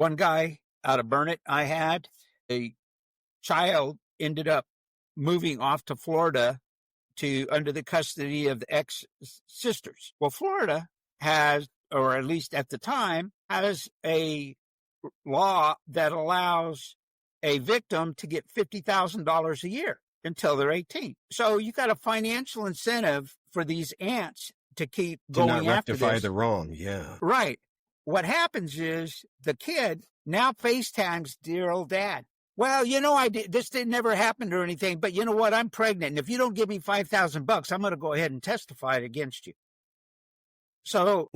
One guy out of Burnett I had, a child ended up moving off to Florida to under the custody of the ex-sisters. Well, Florida has, or at least at the time, has a law that allows a victim to get $50,000 a year until they're 18. So you got a financial incentive for these aunts to keep going after this. To not rectify the wrong, yeah. Right. What happens is the kid now FaceTimes dear old dad. Well, this didn't never happen or anything, but you know what? I'm pregnant. And if you don't give me $5,000, I'm going to go ahead and testify against you. So,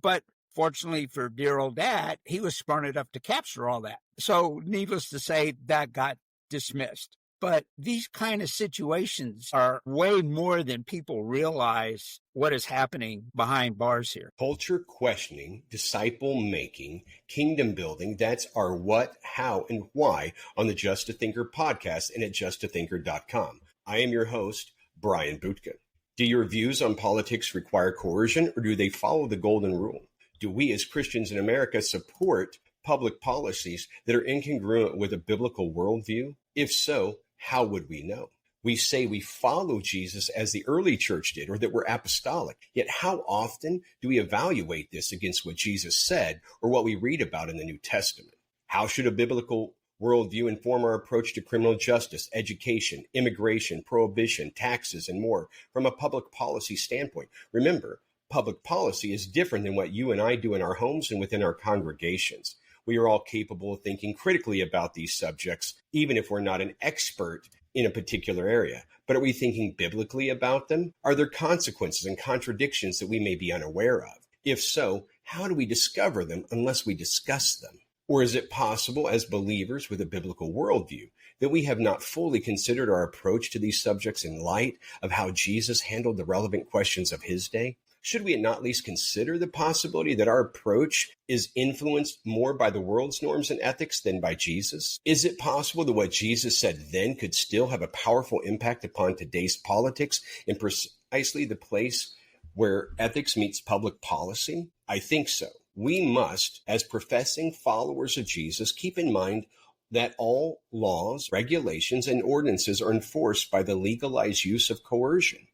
but fortunately for dear old dad, he was smart enough to capture all that. So needless to say, that got dismissed. But these kind of situations are way more than people realize what is happening behind bars here. Culture questioning, disciple making, kingdom building. That's our what, how, and why on the Just a Thinker podcast and at justathinker.com. I am your host, Bryan Bootka. Do your views on politics require coercion, or do they follow the golden rule? Do we as Christians in America support public policies that are incongruent with a biblical worldview? If so, how would we know? We say we follow Jesus as the early church did, or that we're apostolic. Yet how often do we evaluate this against what Jesus said or what we read about in the New Testament? How should a biblical worldview inform our approach to criminal justice, education, immigration, prohibition, taxes, and more from a public policy standpoint? Remember, public policy is different than what you and I do in our homes and within our congregations. We are all capable of thinking critically about these subjects, even if we're not an expert in a particular area. But are we thinking biblically about them? Are there consequences and contradictions that we may be unaware of? If so, how do we discover them unless we discuss them? Or is it possible, as believers with a biblical worldview, that we have not fully considered our approach to these subjects in light of how Jesus handled the relevant questions of his day? Should we not at least consider the possibility that our approach is influenced more by the world's norms and ethics than by Jesus? Is it possible that what Jesus said then could still have a powerful impact upon today's politics in precisely the place where ethics meets public policy? I think so. We must, as professing followers of Jesus, keep in mind that all laws, regulations, and ordinances are enforced by the legalized use of coercion.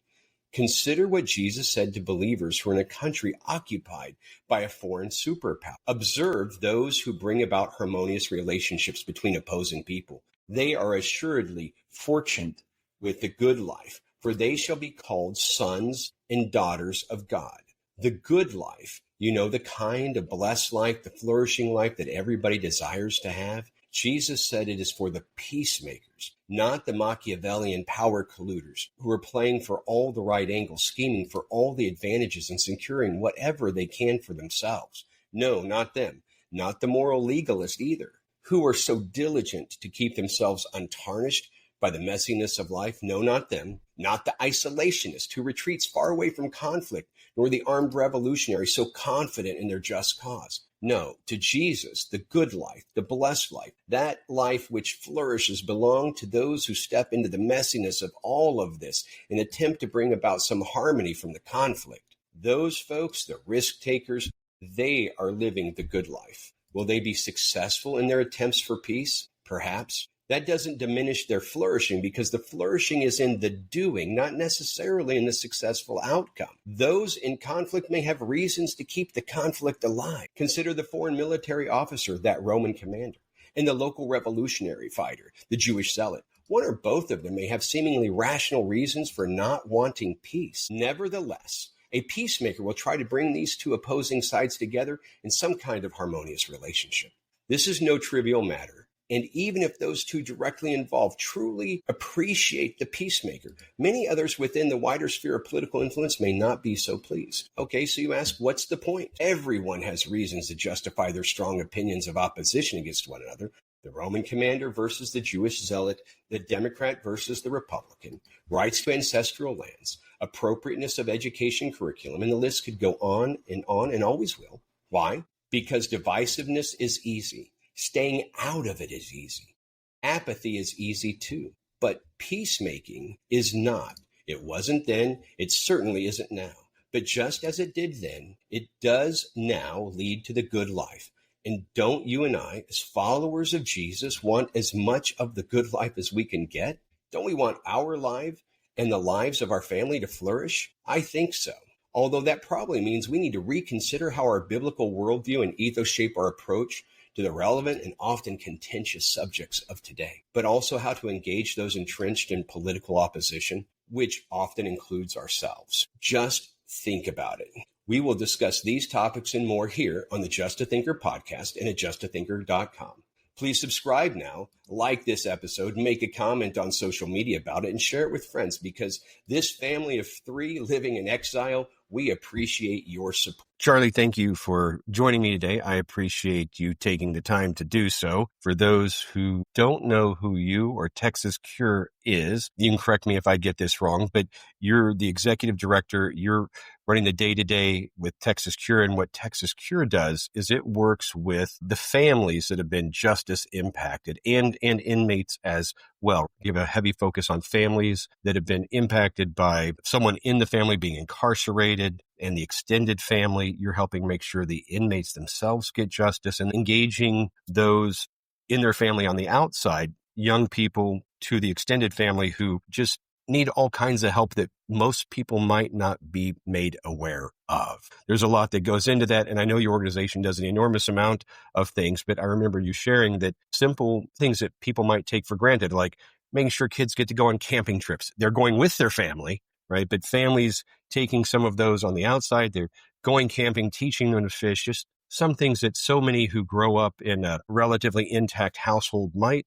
Consider what Jesus said to believers who are in a country occupied by a foreign superpower. Observe those who bring about harmonious relationships between opposing people. They are assuredly fortunate with the good life, for they shall be called sons and daughters of God. The good life, the kind of blessed life, the flourishing life that everybody desires to have. Jesus said it is for the peacemakers, not the Machiavellian power colluders who are playing for all the right angles, scheming for all the advantages and securing whatever they can for themselves. No, not them, not the moral legalist either, who are so diligent to keep themselves untarnished by the messiness of life. No, not them, not the isolationist who retreats far away from conflict, nor the armed revolutionary so confident in their just cause. No, to Jesus, the good life, the blessed life, that life which flourishes belong to those who step into the messiness of all of this and attempt to bring about some harmony from the conflict. Those folks, the risk takers, they are living the good life. Will they be successful in their attempts for peace? Perhaps. That doesn't diminish their flourishing, because the flourishing is in the doing, not necessarily in the successful outcome. Those in conflict may have reasons to keep the conflict alive. Consider the foreign military officer, that Roman commander, and the local revolutionary fighter, the Jewish zealot. One or both of them may have seemingly rational reasons for not wanting peace. Nevertheless, a peacemaker will try to bring these two opposing sides together in some kind of harmonious relationship. This is no trivial matter. And even if those two directly involved truly appreciate the peacemaker, many others within the wider sphere of political influence may not be so pleased. Okay, so you ask, what's the point? Everyone has reasons to justify their strong opinions of opposition against one another. The Roman commander versus the Jewish zealot, the Democrat versus the Republican, rights to ancestral lands, appropriateness of education curriculum, and the list could go on and always will. Why? Because divisiveness is easy. Staying out of it is easy. Apathy is easy too, but peacemaking is not. It wasn't then, it certainly isn't now. But just as it did then, it does now lead to the good life. And don't you and I, as followers of Jesus, want as much of the good life as we can get? Don't we want our life and the lives of our family to flourish? I think so. Although that probably means we need to reconsider how our biblical worldview and ethos shape our approach to the relevant and often contentious subjects of today, but also how to engage those entrenched in political opposition, which often includes ourselves. Just think about it. We will discuss these topics and more here on the Just a Thinker podcast and at justathinker.com. Please subscribe now, like this episode, make a comment on social media about it, and share it with friends, because this family of three living in exile, we appreciate your support. Charlie, thank you for joining me today. I appreciate you taking the time to do so. For those who don't know who you or Texas C.U.R.E is, you can correct me if I get this wrong, but you're the executive director. You're running the day-to-day with Texas C.U.R.E, and what Texas C.U.R.E does is it works with the families that have been justice impacted and inmates as well. You have a heavy focus on families that have been impacted by someone in the family being incarcerated and the extended family. You're helping make sure the inmates themselves get justice and engaging those in their family on the outside, young people to the extended family who just need all kinds of help that most people might not be made aware of. There's a lot that goes into that, and I know your organization does an enormous amount of things, but I remember you sharing that simple things that people might take for granted, like making sure kids get to go on camping trips. They're going with their family, right? But families taking some of those on the outside, they're going camping, teaching them to fish, just some things that so many who grow up in a relatively intact household might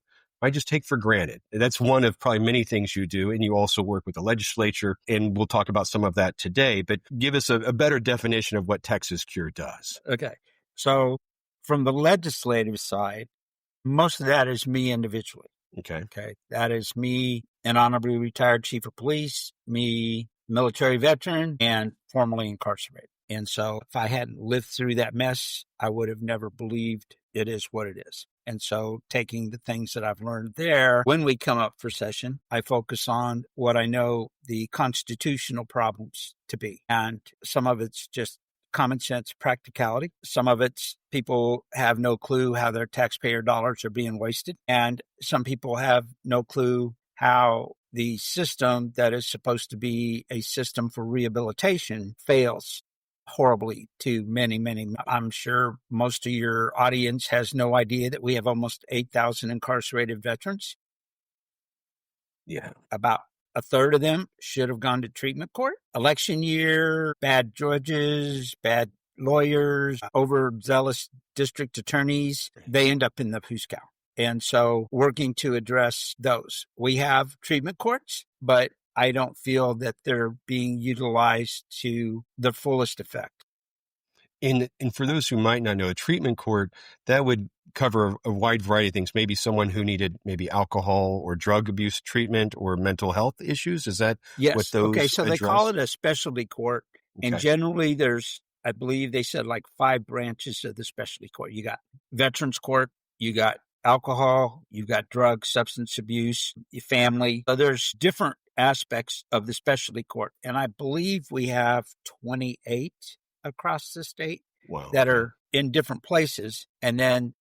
just take for granted. That's one of probably many things you do. And you also work with the legislature, and we'll talk about some of that today, but give us a better definition of what Texas C.U.R.E does. Okay. So from the legislative side, most of that is me individually. Okay. That is me, an honorably retired chief of police, me, military veteran, and formerly incarcerated. And so if I hadn't lived through that mess, I would have never believed it is what it is. And so taking the things that I've learned there, when we come up for session, I focus on what I know the constitutional problems to be. And some of it's just common sense practicality. Some of it's people have no clue how their taxpayer dollars are being wasted. And some people have no clue how the system that is supposed to be a system for rehabilitation fails horribly to many. I'm sure most of your audience has no idea that we have almost 8,000 incarcerated veterans. Yeah. About a third of them should have gone to treatment court. Election year, bad judges, bad lawyers, overzealous district attorneys, they end up in the Huskow. And so working to address those. We have treatment courts, but I don't feel that they're being utilized to the fullest effect. And for those who might not know, a treatment court, that would cover a wide variety of things. Maybe someone who needed maybe alcohol or drug abuse treatment or mental health issues. Is that what those Okay, so address? They call it a specialty court. Okay. And generally there's, I believe they said like 5 branches of the specialty court. You got veterans court, you got alcohol, you got drug, substance abuse, your family. So there's different aspects of the specialty court. And I believe we have 28 across the state that are in different places. And then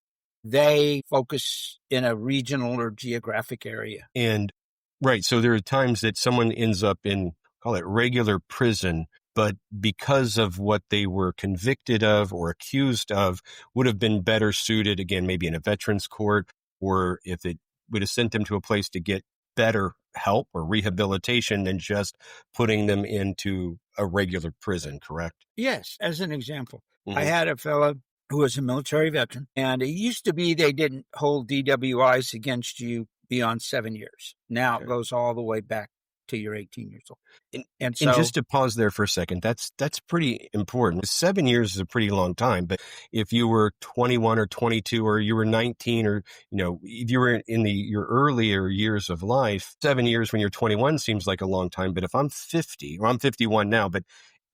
they focus in a regional or geographic area. And right. So there are times that someone ends up in, call it regular prison, but because of what they were convicted of or accused of, would have been better suited, again, maybe in a veterans court, or if it would have sent them to a place to get better help or rehabilitation than just putting them into a regular prison, correct? Yes. As an example, I had a fellow who was a military veteran, and it used to be they didn't hold DWIs against you beyond 7 years. Now it goes all the way back to you're 18 years old. And just to pause there for a second, that's pretty important. 7 years is a pretty long time, but if you were 21 or 22 or you were 19 or, if you were in your earlier years of life, 7 years when you're 21 seems like a long time. But if I'm 50, or I'm 51 now, but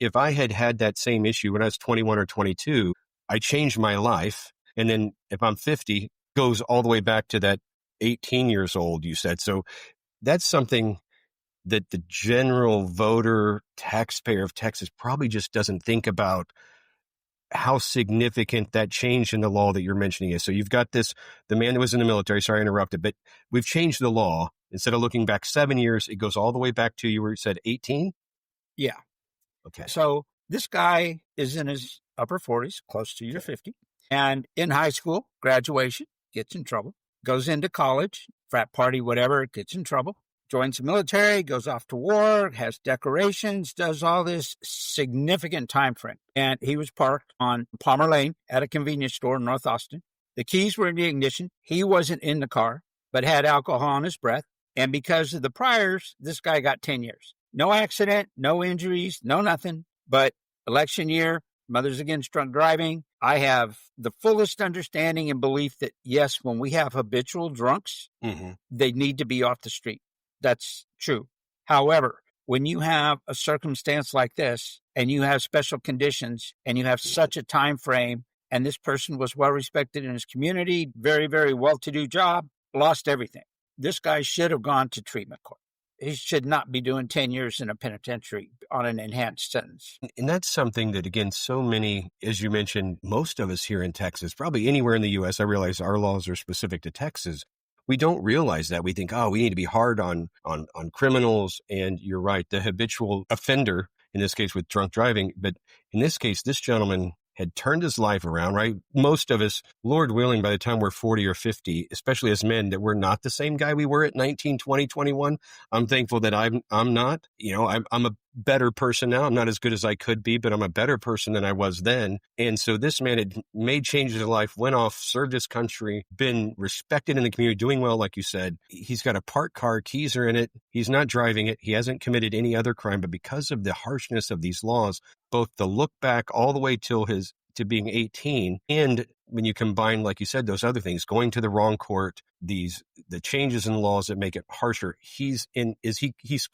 if I had that same issue when I was 21 or 22, I changed my life. And then if I'm 50, goes all the way back to that 18 years old, you said. So that's something that the general voter taxpayer of Texas probably just doesn't think about how significant that change in the law that you're mentioning is. So you've got the man that was in the military, sorry I interrupted, but we've changed the law. Instead of looking back 7 years, it goes all the way back to, you said 18? Yeah. Okay. So this guy is in his upper 40s, close to your 50. And in high school, graduation, gets in trouble. Goes into college, frat party, whatever, gets in trouble. Joins the military, goes off to war, has decorations, does all this significant time frame. And he was parked on Palmer Lane at a convenience store in North Austin. The keys were in the ignition. He wasn't in the car, but had alcohol on his breath. And because of the priors, this guy got 10 years. No accident, no injuries, no nothing. But election year, Mothers Against Drunk Driving. I have the fullest understanding and belief that, yes, when we have habitual drunks, they need to be off the street. That's true. However, when you have a circumstance like this and you have special conditions and you have such a time frame, and this person was well respected in his community, very, very well-to-do job, lost everything. This guy should have gone to treatment court. He should not be doing 10 years in a penitentiary on an enhanced sentence. And that's something that, again, so many, as you mentioned, most of us here in Texas, probably anywhere in the U.S., I realize our laws are specific to Texas. We don't realize that. We think, we need to be hard on criminals. And you're right, the habitual offender, in this case with drunk driving. But in this case, this gentleman had turned his life around, right? Most of us, Lord willing, by the time we're 40 or 50, especially as men, that we're not the same guy we were at 19, 20, 21. I'm thankful that I'm not. I'm a better person now. I'm not as good as I could be, but I'm a better person than I was then. And so this man had made changes in life, went off, served his country, been respected in the community, doing well, like you said. He's got a parked car, keys are in it. He's not driving it. He hasn't committed any other crime, but because of the harshness of these laws, both the look back all the way to being 18, and when you combine, like you said, those other things, going to the wrong court, the changes in laws that make it harsher. He's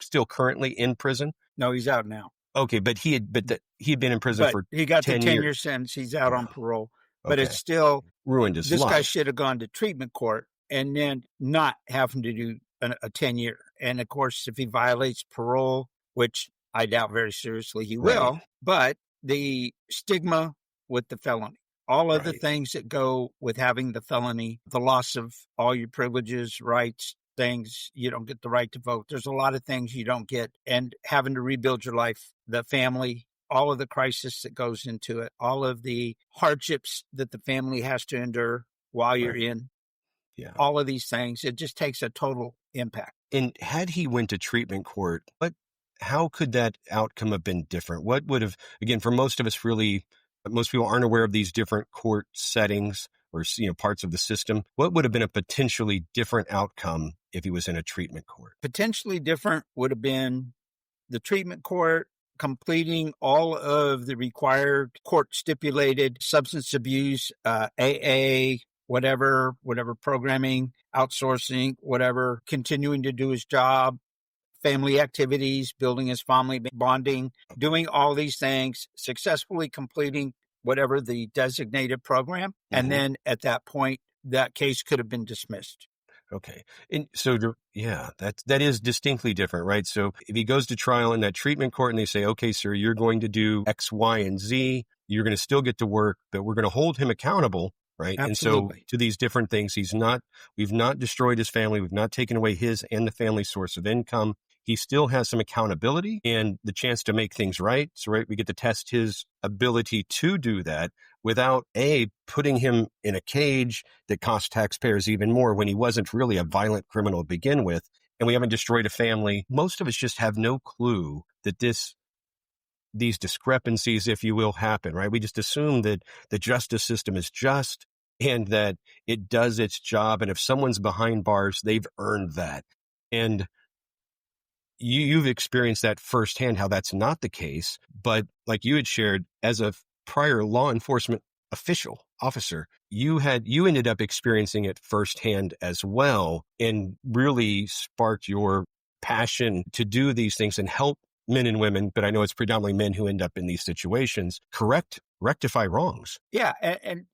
still currently in prison? No, he's out now. Okay, but he had been in prison for 10 years. He got the 10-year sentence. He's out on parole. But it's still ruined his life. This guy should have gone to treatment court and then not having to do a 10-year. And of course, if he violates parole, which I doubt very seriously he will, but the stigma with the felony, all of the things that go with having the felony, the loss of all your privileges, rights, things, you don't get the right to vote. There's a lot of things you don't get, and having to rebuild your life, the family, all of the crisis that goes into it, all of the hardships that the family has to endure while you're in, all of these things, it just takes a total impact. And had he went to treatment court, how could that outcome have been different? What would have, again, for most of us, really, most people aren't aware of these different court settings or parts of the system. What would have been a potentially different outcome if he was in a treatment court? Potentially different would have been the treatment court completing all of the required court stipulated substance abuse, AA, whatever programming, outsourcing, whatever, continuing to do his job, family activities, building his family, bonding, doing all these things, successfully completing whatever the designated program. And then at that point, that case could have been dismissed. Okay. And so, that is distinctly different, right? So if he goes to trial in that treatment court and they say, okay, sir, you're going to do X, Y, and Z, you're going to still get to work, but we're going to hold him accountable. Right. Absolutely. And so to these different things, we've not destroyed his family. We've not taken away his and the family's source of income. He still has some accountability and the chance to make things right. So, we get to test his ability to do that without putting him in a cage that costs taxpayers even more when he wasn't really a violent criminal to begin with. And we haven't destroyed a family. Most of us just have no clue that these discrepancies, if you will, happen, right? We just assume that the justice system is just and that it does its job. And if someone's behind bars, they've earned that. And you've experienced that firsthand, how that's not the case. But like you had shared, as a prior law enforcement officer, you ended up experiencing it firsthand as well, and really sparked your passion to do these things and help men and women, but I know it's predominantly men who end up in these situations, rectify wrongs. Yeah. And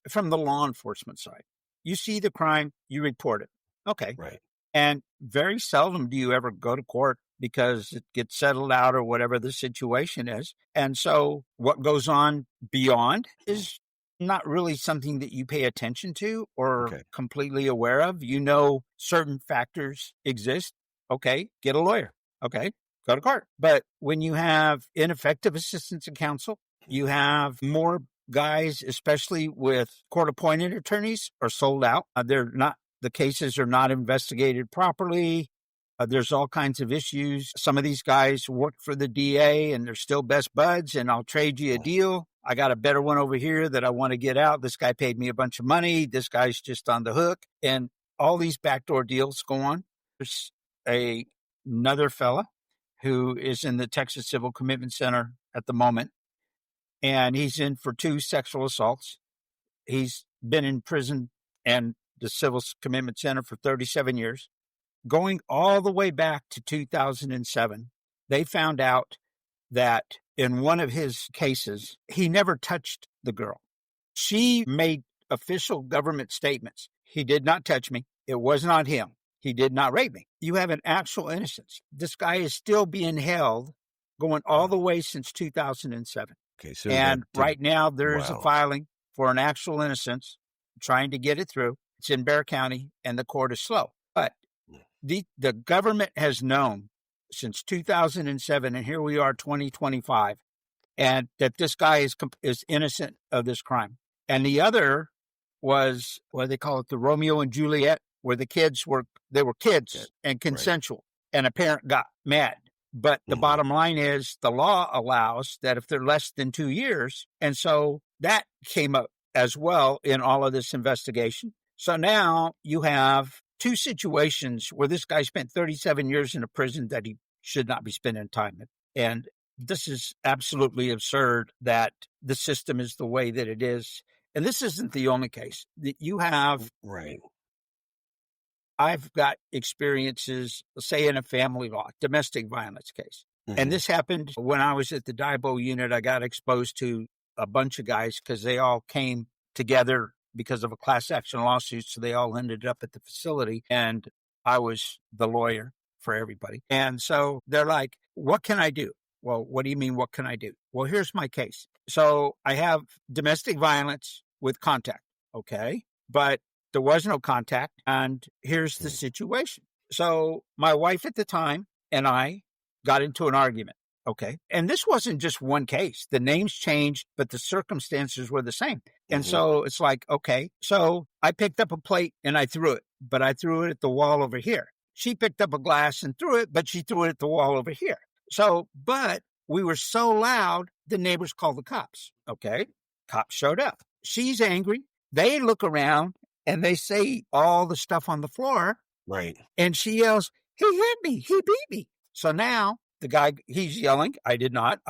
from the law enforcement side, you see the crime, you report it. Okay. Right. And very seldom do you ever go to court because it gets settled out or whatever the situation is. And so what goes on beyond is not really something that you pay attention to or completely aware of. You know, certain factors exist. Okay, get a lawyer. Okay, go to court. But when you have ineffective assistance of counsel, you have more guys, especially with court-appointed attorneys, are sold out. The cases are not investigated properly. There's all kinds of issues. Some of these guys work for the DA and they're still best buds, and I'll trade you a deal. I got a better one over here that I want to get out. This guy paid me a bunch of money. This guy's just on the hook. And all these backdoor deals go on. There's another fella who is in the Texas Civil Commitment Center at the moment, and he's in for 2 sexual assaults. He's been in prison and the Civil Commitment Center for 37 years. Going all the way back to 2007, they found out that in one of his cases, he never touched the girl. She made official government statements. He did not touch me. It was not him. He did not rape me. You have an actual innocence. This guy is still being held, going all the way since 2007. Okay, so right now there is a filing for an actual innocence, trying to get it through. It's in Bexar County, and the court is slow. But the government has known since 2007, and here we are, 2025, and that this guy is innocent of this crime. And the other was, what do they call it, the Romeo and Juliet, where the kids were kids and consensual, and a parent got mad. But the bottom line is the law allows that if they're less than 2 years, and so that came up as well in all of this investigation. So now you have 2 situations where this guy spent 37 years in a prison that he should not be spending time in. And this is absolutely absurd that the system is the way that it is. And this isn't the only case that you have. Right. I've got experiences, say, in a family law, domestic violence case. And this happened when I was at the DIBO unit. I got exposed to a bunch of guys because they all came together because of a class action lawsuit. So they all ended up at the facility, and I was the lawyer for everybody. And so they're like, what can I do? Well, what do you mean, what can I do? Well, here's my case. So I have domestic violence with contact. Okay. But there was no contact. And here's the situation. So my wife at the time and I got into an argument. Okay. And this wasn't just one case. The names changed, but the circumstances were the same. And so it's like, okay, so I picked up a plate and I threw it, but I threw it at the wall over here. She picked up a glass and threw it, but she threw it at the wall over here. So, but we were so loud, the neighbors called the cops. Okay. Cops showed up. She's angry. They look around and they say all the stuff on the floor. Right. And she yells, he hit me. He beat me. So now the guy, he's yelling, I did not.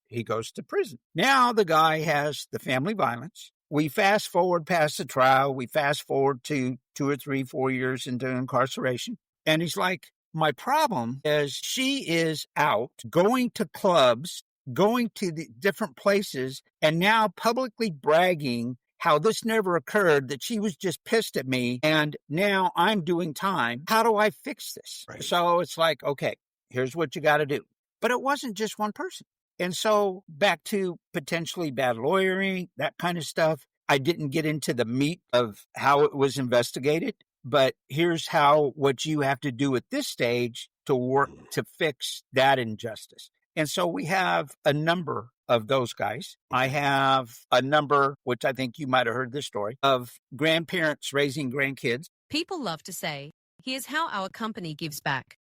He goes to prison. Now the guy has the family violence. We fast forward past the trial. We fast forward to 2 or 3, 4 years into incarceration. And he's like, my problem is she is out going to clubs, going to the different places, and now publicly bragging how this never occurred, that she was just pissed at me, and now I'm doing time. How do I fix this? Right. So it's like, okay, here's what you got to do. But it wasn't just one person. And so back to potentially bad lawyering, that kind of stuff. I didn't get into the meat of how it was investigated, but here's what you have to do at this stage to work to fix that injustice. And so we have a number of those guys. I have a number, which I think you might have heard this story, of grandparents raising grandkids. People love to say, here's how our company gives back.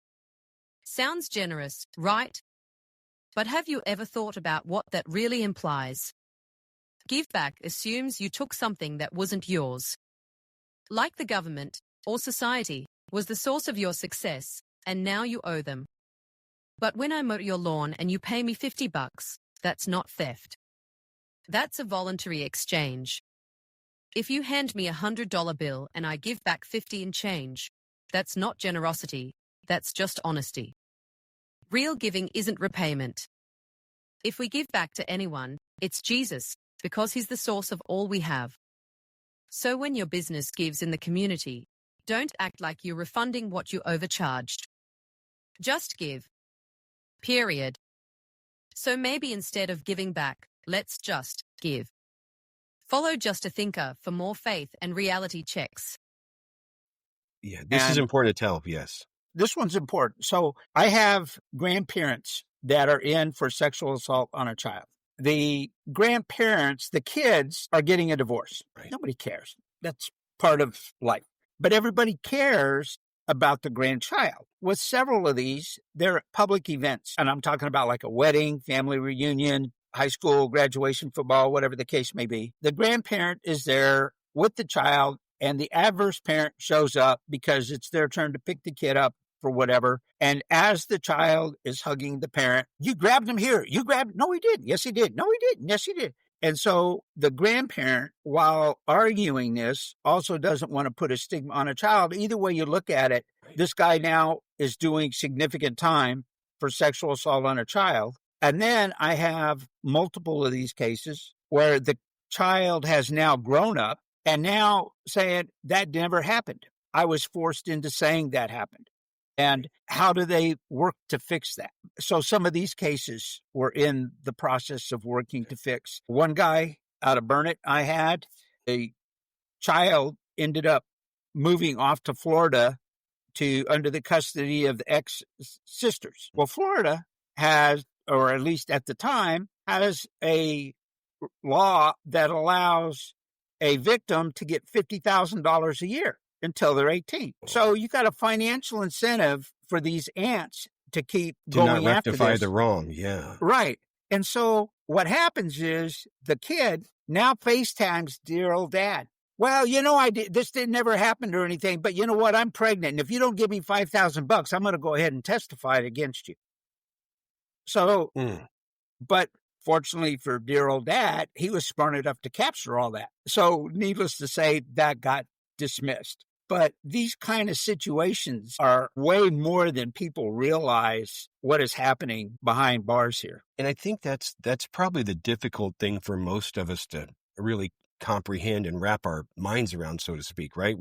Sounds generous, right? But have you ever thought about what that really implies? Give back assumes you took something that wasn't yours. Like the government or society was the source of your success, and now you owe them. But when I mow your lawn and you pay me $50, that's not theft. That's a voluntary exchange. If you hand me $100 bill and I give back 50 in change, that's not generosity, that's just honesty. Real giving isn't repayment. If we give back to anyone, it's Jesus, because he's the source of all we have. So when your business gives in the community, don't act like you're refunding what you overcharged. Just give. Period. So maybe instead of giving back, let's just give. Follow Just a Thinker for more faith and reality checks. Yeah, this is important to tell. Yes. This one's important. So I have grandparents that are in for sexual assault on a child. The grandparents, the kids are getting a divorce. Right. Nobody cares. That's part of life. But everybody cares about the grandchild. With several of these, they're public events. And I'm talking about like a wedding, family reunion, high school graduation football, whatever the case may be. The grandparent is there with the child, and the adverse parent shows up because it's their turn to pick the kid up for whatever. And as the child is hugging the parent, you grabbed him here. You grabbed, no, he didn't. Yes, he did. No, he didn't. Yes, he did. And so the grandparent, while arguing this, also doesn't want to put a stigma on a child. Either way you look at it, this guy now is doing significant time for sexual assault on a child. And then I have multiple of these cases where the child has now grown up and now saying that never happened. I was forced into saying that happened. And how do they work to fix that? So some of these cases were in the process of working to fix. One guy out of Burnett, I had a child ended up moving off to Florida to under the custody of the ex-sisters. Well, Florida has, or at least at the time, has a law that allows a victim to get $50,000 a year until they're 18. So you got a financial incentive for these aunts to keep going after this. To not rectify the wrong, yeah. Right. And so what happens is the kid now FaceTimes dear old dad. Well, you know, this didn't never happen or anything, but you know what? I'm pregnant. And if you don't give me $5,000, I'm going to go ahead and testify against you. So, but fortunately for dear old dad, he was smart enough to capture all that. So needless to say, that got dismissed. But these kind of situations are way more than people realize what is happening behind bars here. And I think that's probably the difficult thing for most of us to really comprehend and wrap our minds around, so to speak, right?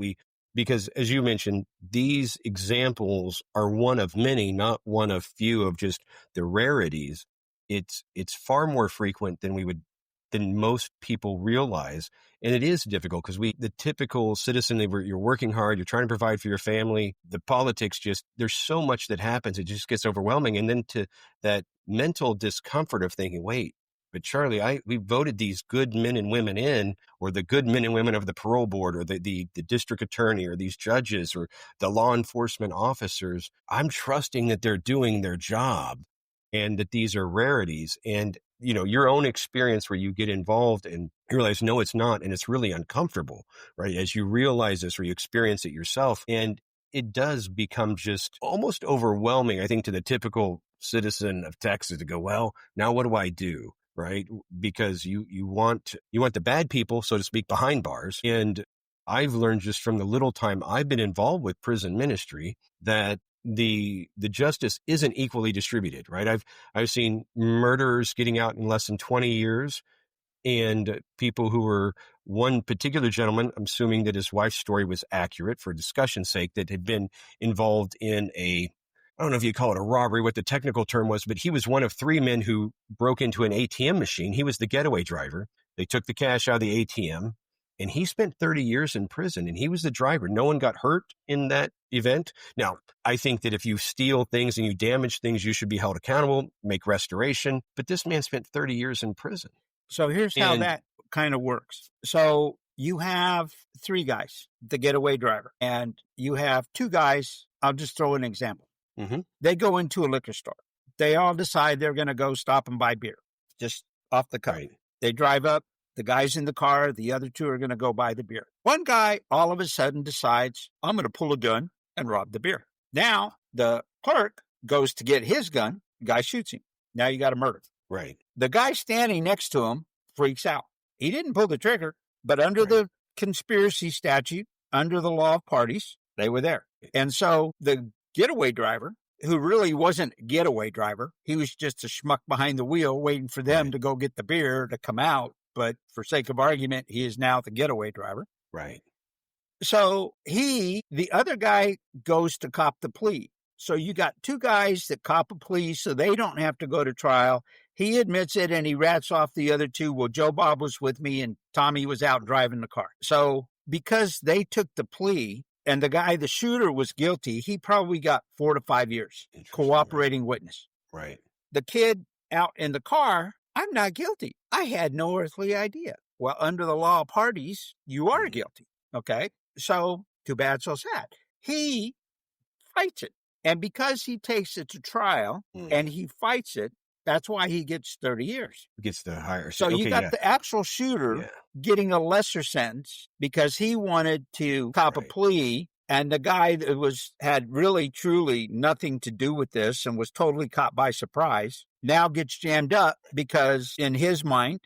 Because as you mentioned, these examples are one of many, not one of few of just the rarities. It's far more frequent than most people realize. And it is difficult because the typical citizen, you're working hard, you're trying to provide for your family. The politics there's so much that happens. It just gets overwhelming. And then to that mental discomfort of thinking, wait, but Charlie, we voted these good men and women in, or the good men and women of the parole board, or the district attorney, or these judges, or the law enforcement officers. I'm trusting that they're doing their job and that these are rarities. And you know, your own experience where you get involved and you realize, no, it's not. And it's really uncomfortable, right? As you realize this or you experience it yourself. And it does become just almost overwhelming, I think, to the typical citizen of Texas to go, well, now what do I do? Right? Because you want the bad people, so to speak, behind bars. And I've learned just from the little time I've been involved with prison ministry that the justice isn't equally distributed, right? I've seen murderers getting out in less than 20 years and people who were, one particular gentleman, I'm assuming that his wife's story was accurate for discussion's sake, that had been involved in I don't know if you call it a robbery, what the technical term was, but he was one of three men who broke into an ATM machine. He was the getaway driver. They took the cash out of the ATM. And he spent 30 years in prison, and he was the driver. No one got hurt in that event. Now, I think that if you steal things and you damage things, you should be held accountable, make restoration. But this man spent 30 years in prison. So here's how that kind of works. So you have three guys, the getaway driver, and you have two guys. I'll just throw an example. Mm-hmm. They go into a liquor store. They all decide they're going to go stop and buy beer, just off the cuff. Right. They drive up. The guy's in the car. The other two are going to go buy the beer. One guy all of a sudden decides, I'm going to pull a gun and rob the beer. Now, the clerk goes to get his gun. The guy shoots him. Now you got a murder. Right. The guy standing next to him freaks out. He didn't pull the trigger, but under the conspiracy statute, under the law of parties, they were there. And so the getaway driver, who really wasn't a getaway driver, he was just a schmuck behind the wheel waiting for them to go get the beer to come out. But for sake of argument, he is now the getaway driver. Right. So the other guy goes to cop the plea. So you got two guys that cop a plea so they don't have to go to trial. He admits it and he rats off the other two. Well, Joe Bob was with me and Tommy was out driving the car. So because they took the plea and the guy, the shooter, was guilty, he probably got 4 to 5 years cooperating witness. Right. The kid out in the car, I'm not guilty. I had no earthly idea. Well, under the law of parties, you are guilty. Okay. So too bad, so sad. He fights it. And because he takes it to trial and he fights it, that's why he gets 30 years. Gets the higher. So you got the actual shooter getting a lesser sentence because he wanted to cop a plea. And the guy that had really, truly nothing to do with this and was totally caught by surprise now gets jammed up because in his mind,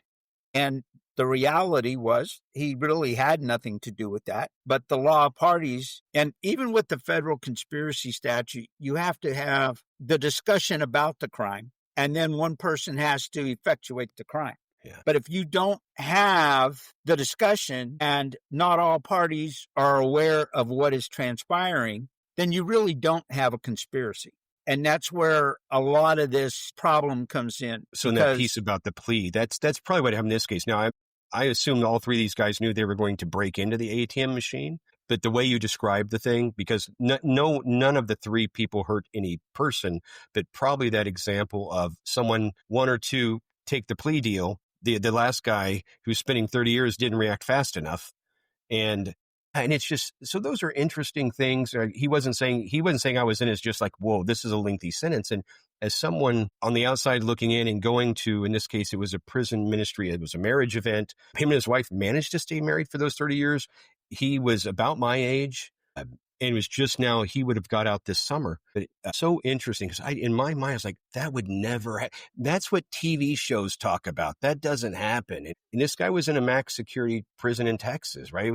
and the reality was he really had nothing to do with that. But the law of parties, and even with the federal conspiracy statute, you have to have the discussion about the crime, and then one person has to effectuate the crime. Yeah. But if you don't have the discussion and not all parties are aware of what is transpiring, then you really don't have a conspiracy. And that's where a lot of this problem comes in. So in that piece about the plea, that's probably what happened in this case. Now, I assume all three of these guys knew they were going to break into the ATM machine, but the way you described the thing, because none of the three people hurt any person, but probably that example of one or two take the plea deal. The last guy who's spending 30 years didn't react fast enough. And it's just, so those are interesting things. He wasn't saying I was in as just like, whoa, this is a lengthy sentence. And as someone on the outside looking in and going to, in this case, it was a prison ministry. It was a marriage event. Him and his wife managed to stay married for those 30 years. He was about my age. And it was just now he would have got out this summer. But so interesting because in my mind, I was like, that would never that's what TV shows talk about. That doesn't happen. And this guy was in a max security prison in Texas, right? It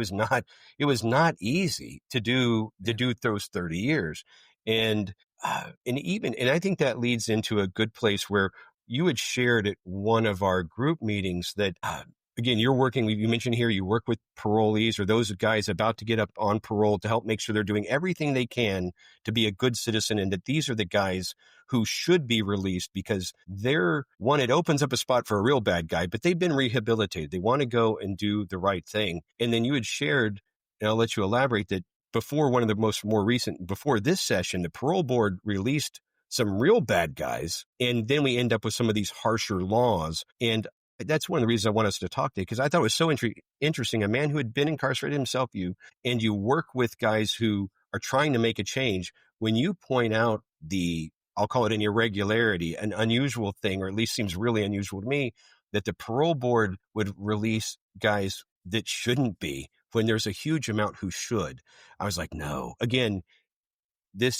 was not easy to do those 30 years. And I think that leads into a good place where you had shared at one of our group meetings that, again, you mentioned here, you work with parolees or those guys about to get up on parole to help make sure they're doing everything they can to be a good citizen. And that these are the guys who should be released because it opens up a spot for a real bad guy, but they've been rehabilitated. They want to go and do the right thing. And then you had shared, and I'll let you elaborate, that before before this session, the parole board released some real bad guys. And then we end up with some of these harsher laws. And that's one of the reasons I want us to talk to you, because I thought it was so interesting. A man who had been incarcerated himself, you work with guys who are trying to make a change. When you point out I'll call it an irregularity, an unusual thing, or at least seems really unusual to me, that the parole board would release guys that shouldn't be when there's a huge amount who should. I was like, no. Again, it's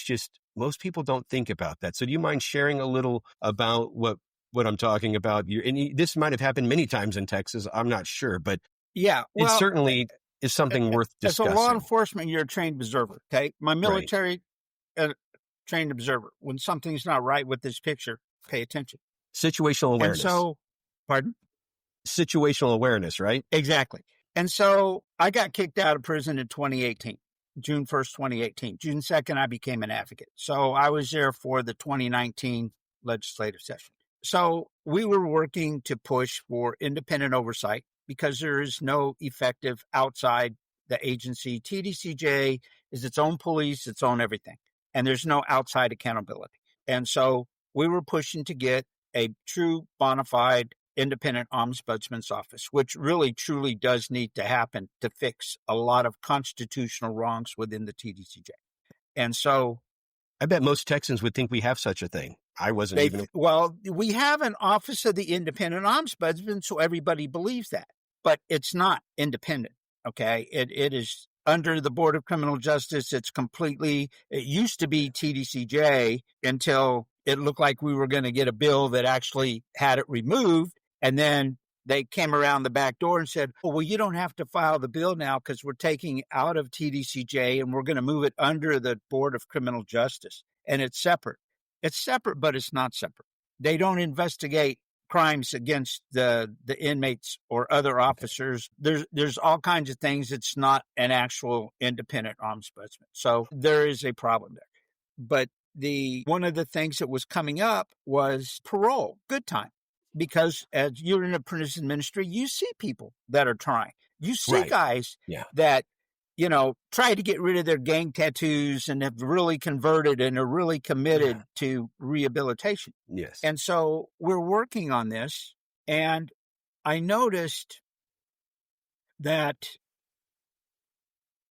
just, most people don't think about that. So do you mind sharing a little about what I'm talking about? This might have happened many times in Texas. I'm not sure, but it certainly is something worth discussing. As a law enforcement, you're a trained observer. Okay. My military, trained observer. When something's not right with this picture, pay attention. Situational awareness. And so, pardon? Situational awareness, right? Exactly. And so I got kicked out of prison in 2018, June 1st, 2018. June 2nd, I became an advocate. So I was there for the 2019 legislative session. So we were working to push for independent oversight because there is no effective outside the agency. TDCJ is its own police, its own everything, and there's no outside accountability. And so we were pushing to get a true bona fide independent ombudsman's office, which really truly does need to happen to fix a lot of constitutional wrongs within the TDCJ. And so I bet most Texans would think we have such a thing. I wasn't even. Well, we have an office of the independent ombudsman, so everybody believes that, but it's not independent. Okay. It is under the Board of Criminal Justice. It used to be TDCJ until it looked like we were going to get a bill that actually had it removed. And then they came around the back door and said, well, you don't have to file the bill now because we're taking it out of TDCJ and we're going to move it under the Board of Criminal Justice. And it's separate. It's separate, but it's not separate. They don't investigate crimes against the inmates or other officers. There's all kinds of things. It's not an actual independent ombudsman. So there is a problem there. But one of the things that was coming up was parole, good time. Because as you're in a prison ministry, you see people that are trying. You see Right. guys that, try to get rid of their gang tattoos and have really converted and are really committed to rehabilitation. Yes. And so we're working on this. And I noticed that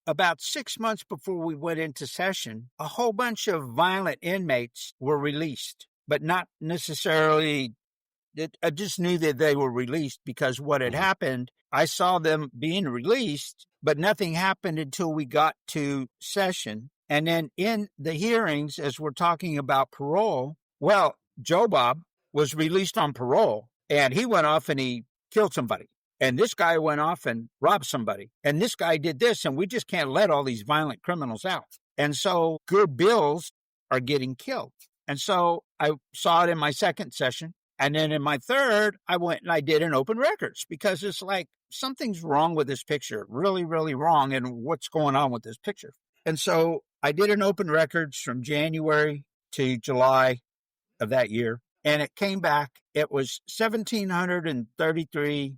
about 6 months before we went into session, a whole bunch of violent inmates were released, but not necessarily. I just knew that they were released because what had happened, I saw them being released, but nothing happened until we got to session. And then in the hearings, as we're talking about parole, well, Joe Bob was released on parole and he went off and he killed somebody. And this guy went off and robbed somebody. And this guy did this. And we just can't let all these violent criminals out. And so good bills are getting killed. And so I saw it in my second session. And then in my third, I went and I did an open records because it's like something's wrong with this picture, really, really wrong. And what's going on with this picture? And so I did an open records from January to July of that year. And it came back. It was 1,733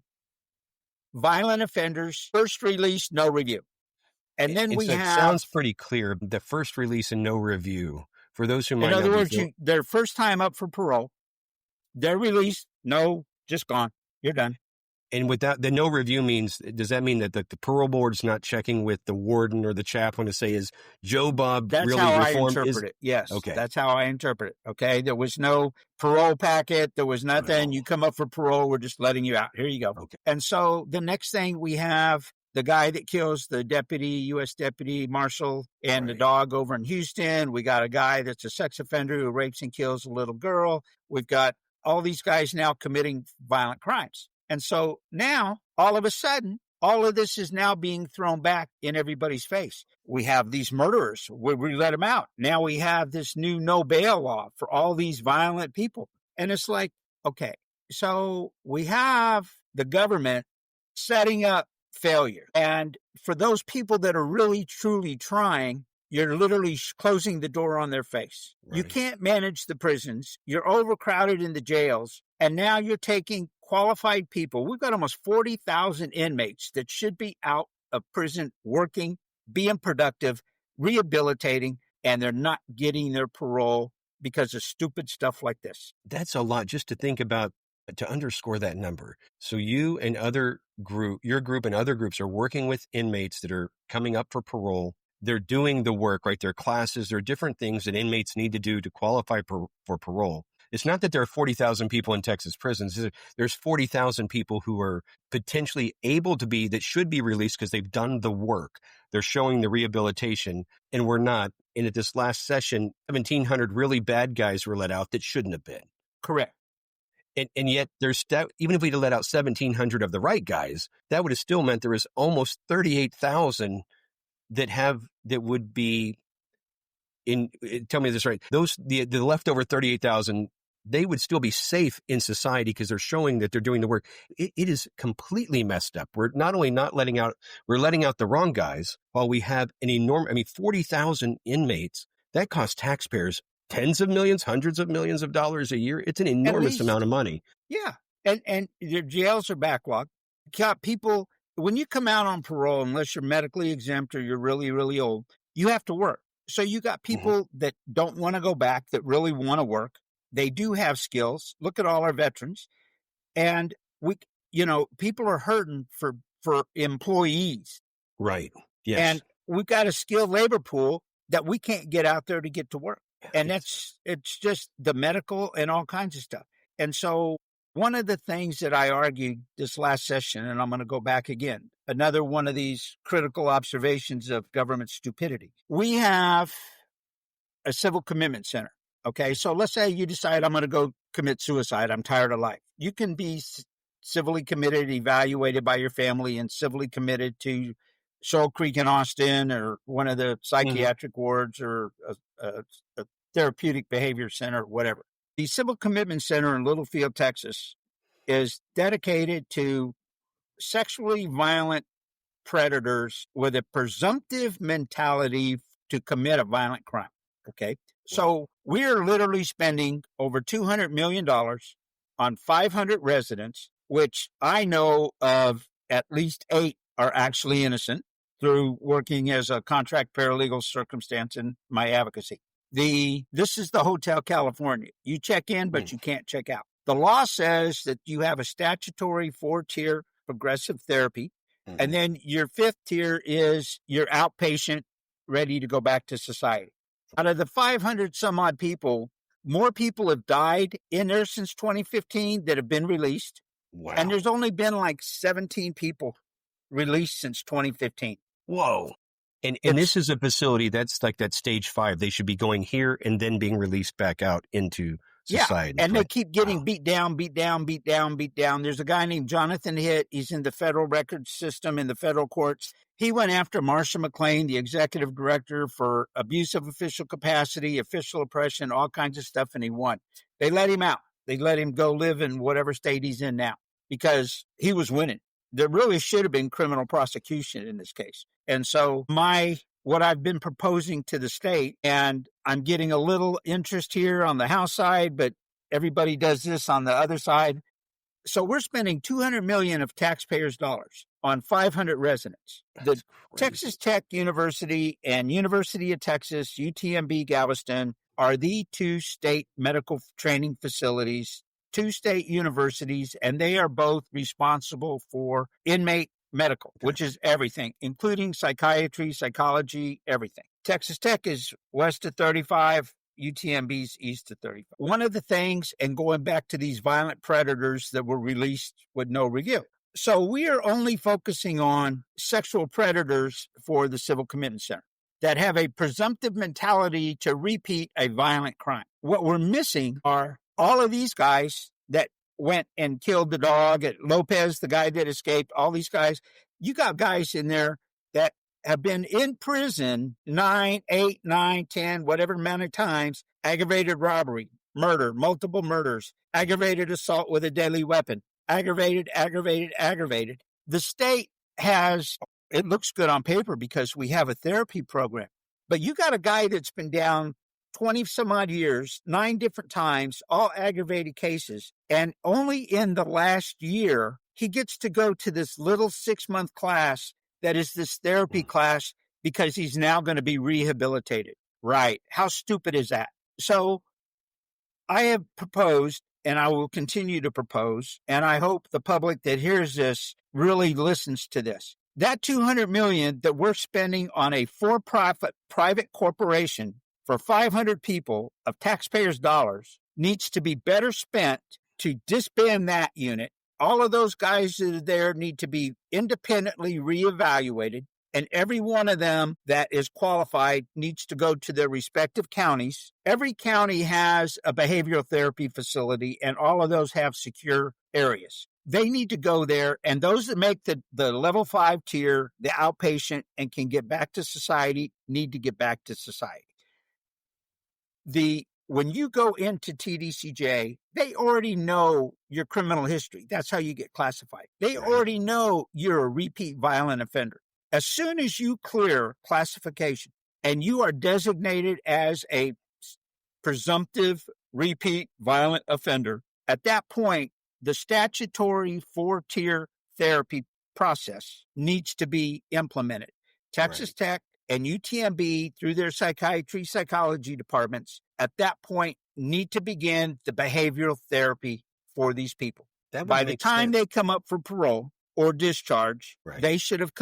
violent offenders, first release, no review. And then it sounds pretty clear. The first release and no review. For those who might not. In other words, their first time up for parole, they're released, no, just gone. You're done. And with that, the no review does that mean that the parole board's not checking with the warden or the chaplain to say, is Joe Bob that's really how reformed? I interpret it. Yes. Okay. That's how I interpret it. Okay. There was no parole packet. There was nothing. You come up for parole. We're just letting you out. Here you go. Okay. And so the next thing we have the guy that kills the U.S. deputy marshal and the dog over in Houston. We got a guy that's a sex offender who rapes and kills a little girl. We've got all these guys now committing violent crimes. And so now, all of a sudden, all of this is now being thrown back in everybody's face. We have these murderers. We let them out. Now we have this new no bail law for all these violent people. And it's like, okay, so we have the government setting up failure. And for those people that are really, truly trying, you're literally closing the door on their face. Right. You can't manage the prisons. You're overcrowded in the jails. And now you're taking qualified people. We've got almost 40,000 inmates that should be out of prison working, being productive, rehabilitating, and they're not getting their parole because of stupid stuff like this. That's a lot just to think about, to underscore that number. So you and your group and other groups are working with inmates that are coming up for parole. They're doing the work, right? There are classes, there are different things that inmates need to do to qualify for parole. It's not that there are 40,000 people in Texas prisons. There's 40,000 people who are potentially able to be, that should be released because they've done the work. They're showing the rehabilitation, and we're not. And at this last session, 1,700 really bad guys were let out that shouldn't have been. Correct. And yet even if we'd have let out 1,700 of the right guys, that would have still meant there was almost 38,000 that would be in, tell me this right, the leftover 38,000, they would still be safe in society because they're showing that they're doing the work. It is completely messed up. We're not only we're letting out the wrong guys while we have an enormous, 40,000 inmates. That costs taxpayers tens of millions, hundreds of millions of dollars a year. It's an enormous amount of money. Yeah. And their jails are backlogged. Got people, when you come out on parole, unless you're medically exempt or you're really, really old, you have to work. So you got people that don't want to go back, that really want to work. They do have skills. Look at all our veterans. And people are hurting for employees. Right. Yes. And we've got a skilled labor pool that we can't get out there to get to work. And it's just the medical and all kinds of stuff. And so one of the things that I argued this last session, and I'm going to go back again, another one of these critical observations of government stupidity. We have a civil commitment center. Okay, so let's say you decide I'm going to go commit suicide. I'm tired of life. You can be civilly committed, evaluated by your family, and civilly committed to Shoal Creek in Austin or one of the psychiatric wards or a therapeutic behavior center, whatever. The Civil Commitment Center in Littlefield, Texas, is dedicated to sexually violent predators with a presumptive mentality to commit a violent crime. Okay. So we're literally spending over $200 million on 500 residents, which I know of at least 8 are actually innocent through working as a contract paralegal circumstance in my advocacy. This is the Hotel California. You check in, but you can't check out. The law says that you have a statutory 4-tier progressive therapy. And then your 5th tier is your outpatient ready to go back to society. Out of the 500 some odd people, more people have died in there since 2015 that have been released. Wow. And there's only been like 17 people released since 2015. Whoa. And this is a facility that's like that stage 5. They should be going here and then being released back out into society. Yeah, and they keep getting beat down. There's a guy named Jonathan Hitt. He's in the federal records system in the federal courts. He went after Marsha McLean, the executive director, for abuse of official capacity, official oppression, all kinds of stuff, and he won. They let him out. They let him go live in whatever state he's in now because he was winning. There really should have been criminal prosecution in this case. And so what I've been proposing to the state, and I'm getting a little interest here on the House side, but everybody does this on the other side. So we're spending $200 million of taxpayers' dollars on 500 residents. The Texas Tech University and University of Texas, UTMB Galveston, are the 2 state medical training facilities, 2 state universities, and they are both responsible for inmate medical, which is everything, including psychiatry, psychology, everything. Texas Tech is west of 35, UTMB's east of 35. One of the things, and going back to these violent predators that were released with no review. So we are only focusing on sexual predators for the Civil Commitment Center that have a presumptive mentality to repeat a violent crime. What we're missing are all of these guys that went and killed the dog at Lopez, the guy that escaped, all these guys. You got guys in there that have been in prison 9, 8, 9, 10, whatever amount of times, aggravated robbery, murder, multiple murders, aggravated assault with a deadly weapon, aggravated. The state has, it looks good on paper because we have a therapy program, but you got a guy that's been down 20 some odd years, 9 different times, all aggravated cases. And only in the last year, he gets to go to this little 6-month class that is this therapy class because he's now going to be rehabilitated. Right. How stupid is that? So I have proposed, and I will continue to propose, and I hope the public that hears this really listens to this. That $200 million that we're spending on a for-profit private corporation for 500 people of taxpayers' dollars needs to be better spent to disband that unit. All of those guys that are there need to be independently reevaluated, and every one of them that is qualified needs to go to their respective counties. Every county has a behavioral therapy facility, and all of those have secure areas. They need to go there, and those that make the level 5 tier, the outpatient, and can get back to society need to get back to society. When you go into TDCJ, they already know your criminal history. That's how you get classified. They already know you're a repeat violent offender. As soon as you clear classification and you are designated as a presumptive repeat violent offender, at that point, the statutory 4-tier therapy process needs to be implemented. Texas Tech and UTMB, through their psychiatry, psychology departments, at that point, need to begin the behavioral therapy for these people. By the time they come up for parole or discharge, they should have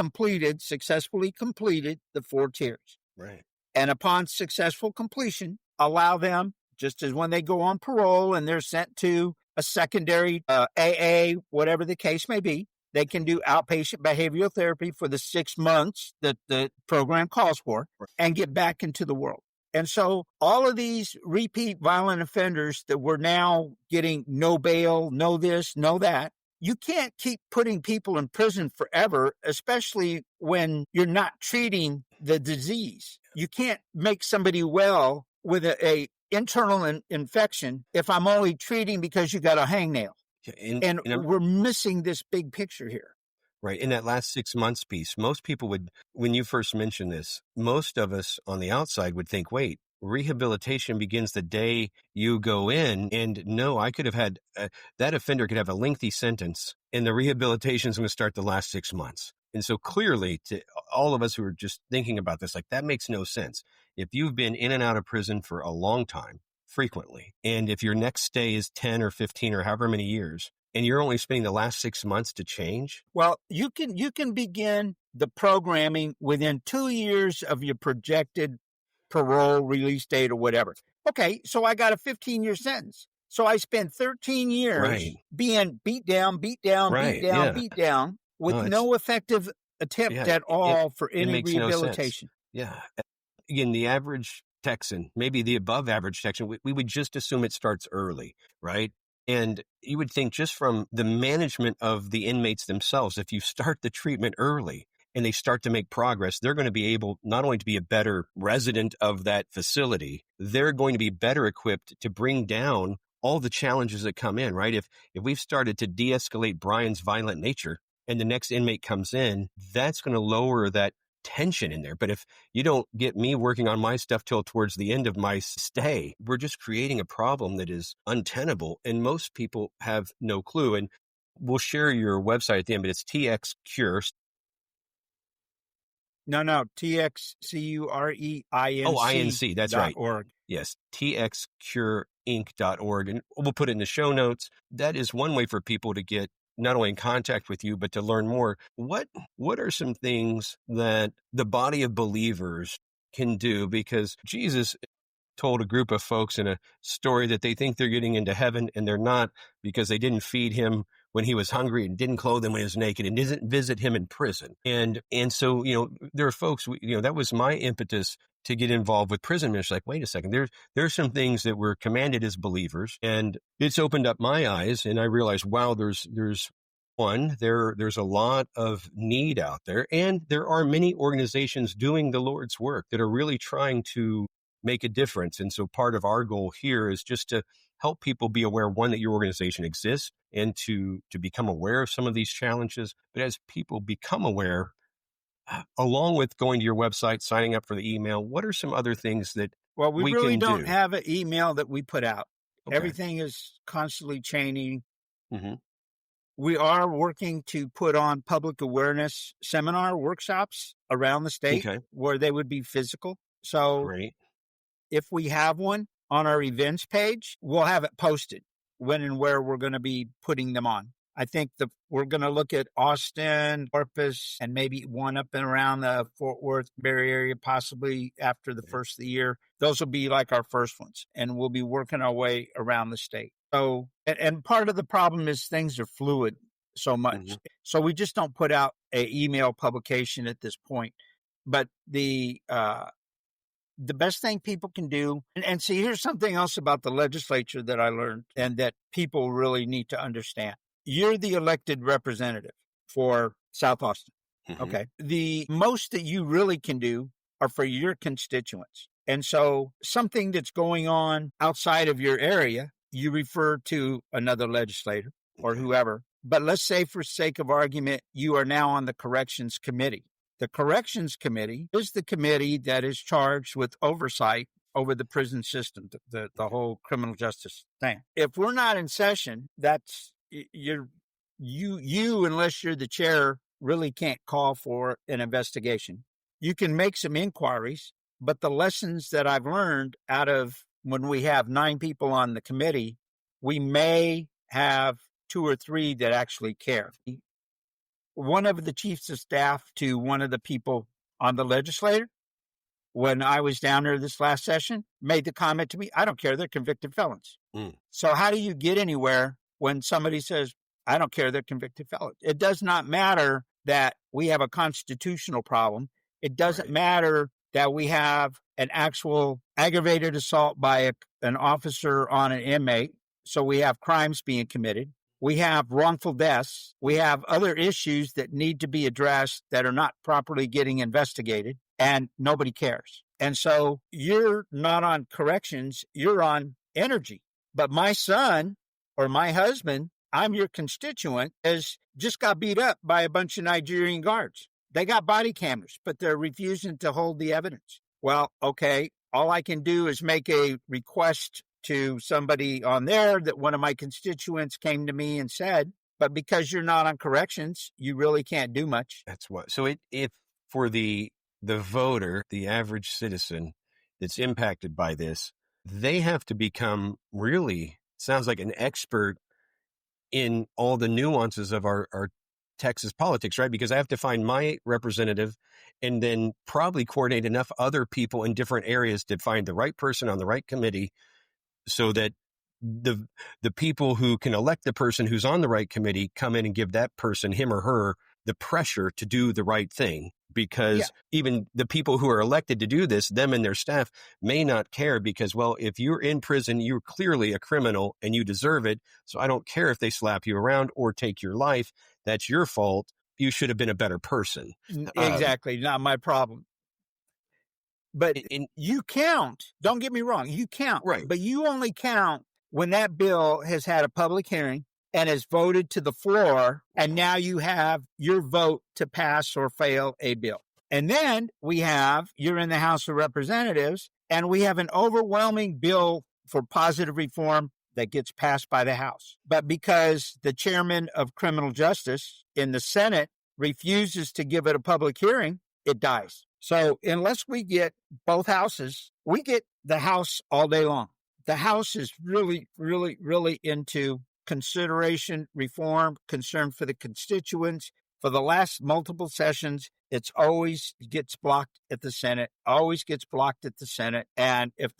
successfully completed the 4 tiers. Right. And upon successful completion, allow them, just as when they go on parole and they're sent to a secondary AA, whatever the case may be, they can do outpatient behavioral therapy for the 6 months that the program calls for and get back into the world. And so all of these repeat violent offenders that we're now getting no bail, no this, no that, you can't keep putting people in prison forever, especially when you're not treating the disease. You can't make somebody well with a internal infection if I'm only treating because you got a hangnail. And we're missing this big picture here. Right. In that last 6 months piece, most people would, when you first mentioned this, most of us on the outside would think, wait, rehabilitation begins the day you go in. And no, I could have had that offender could have a lengthy sentence, and the rehabilitation is going to start the last 6 months. And so clearly, to all of us who are just thinking about this, like, that makes no sense. If you've been in and out of prison for a long time, frequently, and if your next stay is 10 or 15 or however many years, and you're only spending the last 6 months to change. Well, you can begin the programming within 2 years of your projected parole release date or whatever. Okay, so I got a 15-year sentence. So I spent 13 years being beat down, beat with no effective attempt at all for any rehabilitation. Again, the average Texan, maybe the above average Texan, we would just assume it starts early, right? And you would think just from the management of the inmates themselves, if you start the treatment early and they start to make progress, they're going to be able not only to be a better resident of that facility, they're going to be better equipped to bring down all the challenges that come in, right? If we've started to de-escalate Bryan's violent nature and the next inmate comes in, that's going to lower that tension in there. But if you don't get me working on my stuff till towards the end of my stay, we're just creating a problem that is untenable. And most people have no clue. And we'll share your website at the end, but it's TX Cure. No, TXC.U.R.E. INC. That's right. .org. Yes, TXCureInc.org. And we'll put it in the show notes. That is one way for people to get not only in contact with you, but to learn more. What are some things that the body of believers can do? Because Jesus told a group of folks in a story that they think they're getting into heaven, and they're not, because they didn't feed him when he was hungry and didn't clothe him when he was naked and didn't visit him in prison. And so, there are folks, that was my impetus to get involved with prison ministry. Like, wait a second, there's some things that we're commanded as believers, and it's opened up my eyes, and I realized, wow, there's a lot of need out there, and there are many organizations doing the Lord's work that are really trying to make a difference. And so part of our goal here is just to help people be aware, one, that your organization exists, and to become aware of some of these challenges. But as people become aware, along with going to your website, signing up for the email, what are some other things that we really don't have an email that we put out? Okay. Everything is constantly changing. Mm-hmm. We are working to put on public awareness seminar workshops around the state where they would be physical. So Great. If we have one on our events page, we'll have it posted when and where we're going to be putting them on. I think we're going to look at Austin, Corpus, and maybe one up and around the Fort Worth, Bay Area, possibly after the first of the year. Those will be like our first ones, and we'll be working our way around the state. So, and part of the problem is things are fluid so much. Mm-hmm. So we just don't put out an email publication at this point. But the best thing people can do, and see, here's something else about the legislature that I learned and that people really need to understand. You're the elected representative for South Austin. Mm-hmm. Okay. The most that you really can do are for your constituents. And so something that's going on outside of your area, you refer to another legislator or whoever. But let's say, for sake of argument, you are now on the corrections committee. The corrections committee is the committee that is charged with oversight over the prison system, the whole criminal justice thing. If we're not in session, that's you unless you're the chair, really can't call for an investigation. You can make some inquiries, but the lessons that I've learned out of when we have 9 people on the committee, we may have 2 or 3 that actually care. One of the chiefs of staff to one of the people on the legislature, when I was down there this last session, made the comment to me, I don't care, they're convicted felons. Mm. So how do you get anywhere when somebody says, I don't care, they're convicted felons? It does not matter that we have a constitutional problem. It doesn't matter that we have an actual aggravated assault by an officer on an inmate. So we have crimes being committed. We have wrongful deaths. We have other issues that need to be addressed that are not properly getting investigated, and nobody cares. And so you're not on corrections, you're on energy. But my son or my husband, I'm your constituent, has just got beat up by a bunch of Nigerian guards. They got body cameras, but they're refusing to hold the evidence. Well, okay, All I can do is make a request to somebody on there that one of my constituents came to me and said, but because you're not on corrections, you really can't do much. That's what. So if for the voter, the average citizen that's impacted by this, they have to become really, sounds like, an expert in all the nuances of our Texas politics, right? Because I have to find my representative and then probably coordinate enough other people in different areas to find the right person on the right committee, so that the people who can elect the person who's on the right committee come in and give that person, him or her, the pressure to do the right thing. Because even the people who are elected to do this, them and their staff, may not care because, well, if you're in prison, you're clearly a criminal and you deserve it. So I don't care if they slap you around or take your life. That's your fault. You should have been a better person. Exactly. Not my problem. But you count. Don't get me wrong. You count. Right. But you only count when that bill has had a public hearing and is voted to the floor, and now you have your vote to pass or fail a bill. And then you're in the House of Representatives, and we have an overwhelming bill for positive reform that gets passed by the House. But because the chairman of criminal justice in the Senate refuses to give it a public hearing, it dies. So unless we get both houses, we get the House all day long. The House is really, really, really into consideration, reform, concern for the constituents. For the last multiple sessions, it's always gets blocked at the Senate, always gets blocked at the Senate. And if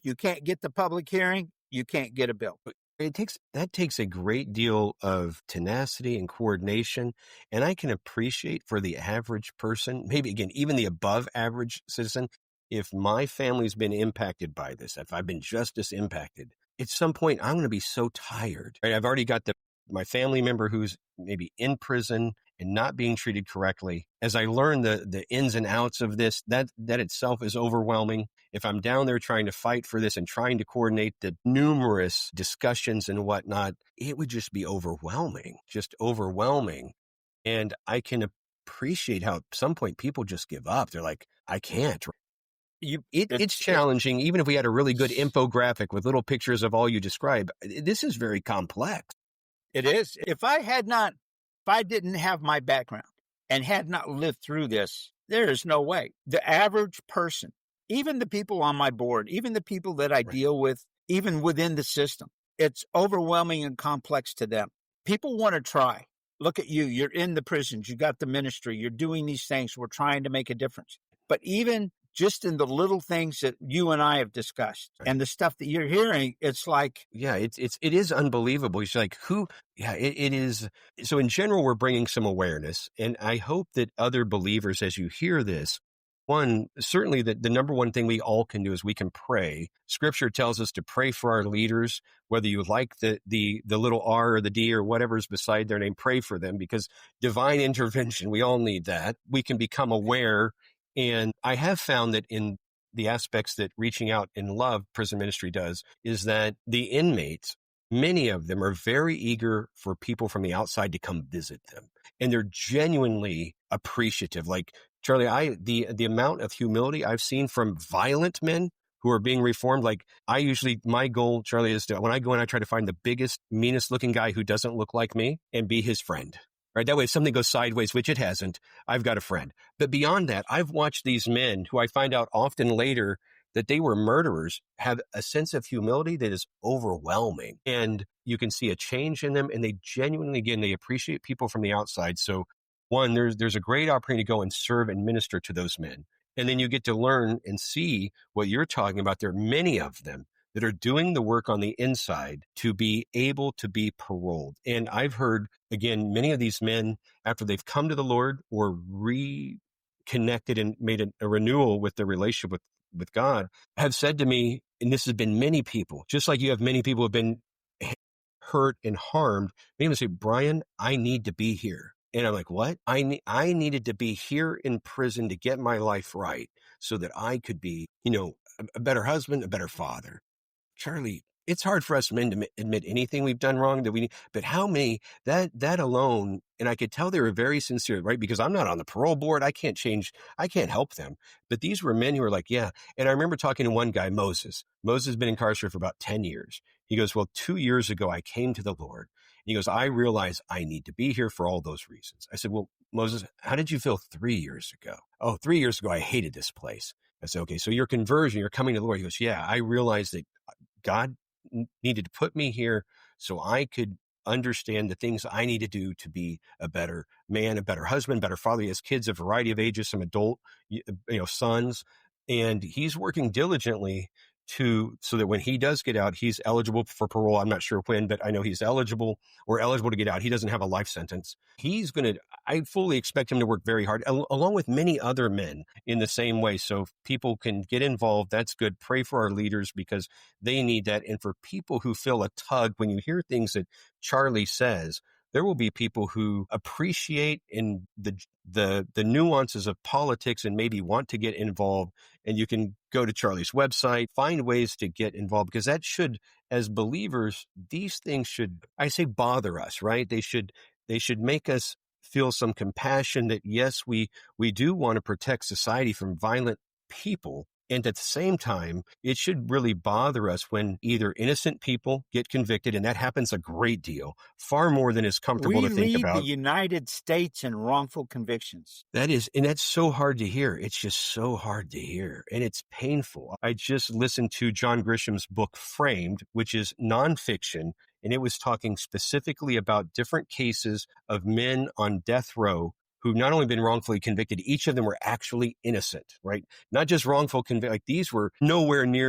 you can't get the public hearing, you can't get a bill. That takes a great deal of tenacity and coordination. And I can appreciate for the average person, maybe again, even the above average citizen, if my family's been impacted by this, if I've been just as impacted, at some point I'm going to be so tired. Right? I've already got my family member who's maybe in prison and not being treated correctly. As I learn the ins and outs of this, that itself is overwhelming. If I'm down there trying to fight for this and trying to coordinate the numerous discussions and whatnot, it would just be overwhelming, just overwhelming. And I can appreciate how at some point people just give up. They're like, I can't. It's challenging, even if we had a really good infographic with little pictures of all you describe. This is very complex. It is. If I didn't have my background and had not lived through this, there is no way. The average person, even the people on my board, even the people that I deal with, even within the system, it's overwhelming and complex to them. People want to try. Look at you. You're in the prisons. You got the ministry. You're doing these things. We're trying to make a difference. But even just in the little things that you and I have discussed and the stuff that you're hearing, it's like, it is unbelievable. It's like it is. So in general, we're bringing some awareness, and I hope that other believers, as you hear this, one, certainly the number one thing we all can do is we can pray. Scripture tells us to pray for our leaders, whether you like the little R or the D or whatever's beside their name, pray for them, because divine intervention, we all need that. We can become aware. And I have found that in the aspects that reaching out in love prison ministry does is that the inmates, many of them are very eager for people from the outside to come visit them. And they're genuinely appreciative. Like, Charlie, the amount of humility I've seen from violent men who are being reformed. Like, my goal, Charlie, is when I go in, I try to find the biggest, meanest looking guy who doesn't look like me and be his friend. Right? That way, if something goes sideways, which it hasn't, I've got a friend. But beyond that, I've watched these men who I find out often later that they were murderers have a sense of humility that is overwhelming. And you can see a change in them, and they genuinely, again, they appreciate people from the outside. So one, there's a great opportunity to go and serve and minister to those men. And then you get to learn and see what you're talking about. There are many of them that are doing the work on the inside to be able to be paroled. And I've heard, again, many of these men, after they've come to the Lord or reconnected and made a renewal with their relationship with God, have said to me, and this has been many people, just like you have many people who have been hurt and harmed, many of them say, Bryan, I need to be here. And I'm like, what? I needed to be here in prison to get my life right so that I could be, a better husband, a better father. Charlie, it's hard for us men to admit anything we've done wrong but how many, that alone, and I could tell they were very sincere, right? Because I'm not on the parole board. I can't help them. But these were men who were like, yeah. And I remember talking to one guy, Moses. Moses has been incarcerated for about 10 years. He goes, well, 2 years ago, I came to the Lord. And he goes, I realize I need to be here for all those reasons. I said, well, Moses, how did you feel 3 years ago? Oh, 3 years ago, I hated this place. I said, okay, so your conversion, you're coming to the Lord. He goes, yeah, I realized that God needed to put me here so I could understand the things I need to do to be a better man, a better husband, better father. He has kids, a variety of ages, some adult, sons, and he's working diligently so that when he does get out, he's eligible for parole. I'm not sure when, but I know he's eligible to get out. He doesn't have a life sentence. I fully expect him to work very hard, along with many other men in the same way. So if people can get involved, that's good. Pray for our leaders because they need that. And for people who feel a tug, when you hear things that Charlie says, there will be people who appreciate in the nuances of politics and maybe want to get involved. And you can go to Charlie's website, find ways to get involved, because that should, as believers, these things should, I say, bother us, right? They should make us feel some compassion that, yes, we do want to protect society from violent people. And at the same time, it should really bother us when either innocent people get convicted, and that happens a great deal, far more than is comfortable to think about. We lead the United States in wrongful convictions. And that's so hard to hear. It's just so hard to hear, and it's painful. I just listened to John Grisham's book, Framed, which is nonfiction, and it was talking specifically about different cases of men on death row who've not only been wrongfully convicted, each of them were actually innocent, right? Not just wrongful convict, like these were nowhere near,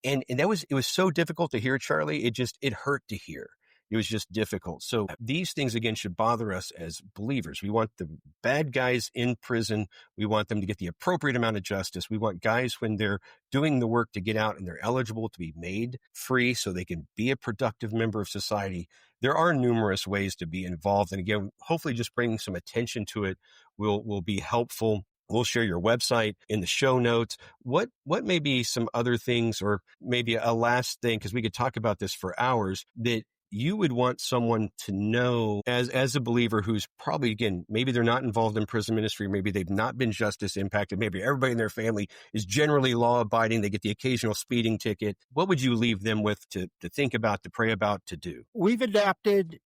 and it was so difficult to hear, Charlie. It hurt to hear. It was just difficult. So these things, again, should bother us as believers. We want the bad guys in prison. We want them to get the appropriate amount of justice. We want guys, when they're doing the work, to get out and they're eligible to be made free so they can be a productive member of society. There are numerous ways to be involved. And again, hopefully just bringing some attention to it will be helpful. We'll share your website in the show notes. What may be some other things, or maybe a last thing, because we could talk about this for hours, that you would want someone to know as a believer who's probably, again, maybe they're not involved in prison ministry, maybe they've not been justice impacted, maybe everybody in their family is generally law abiding, they get the occasional speeding ticket. What would you leave them with to think about, to pray about, to do? We've adapted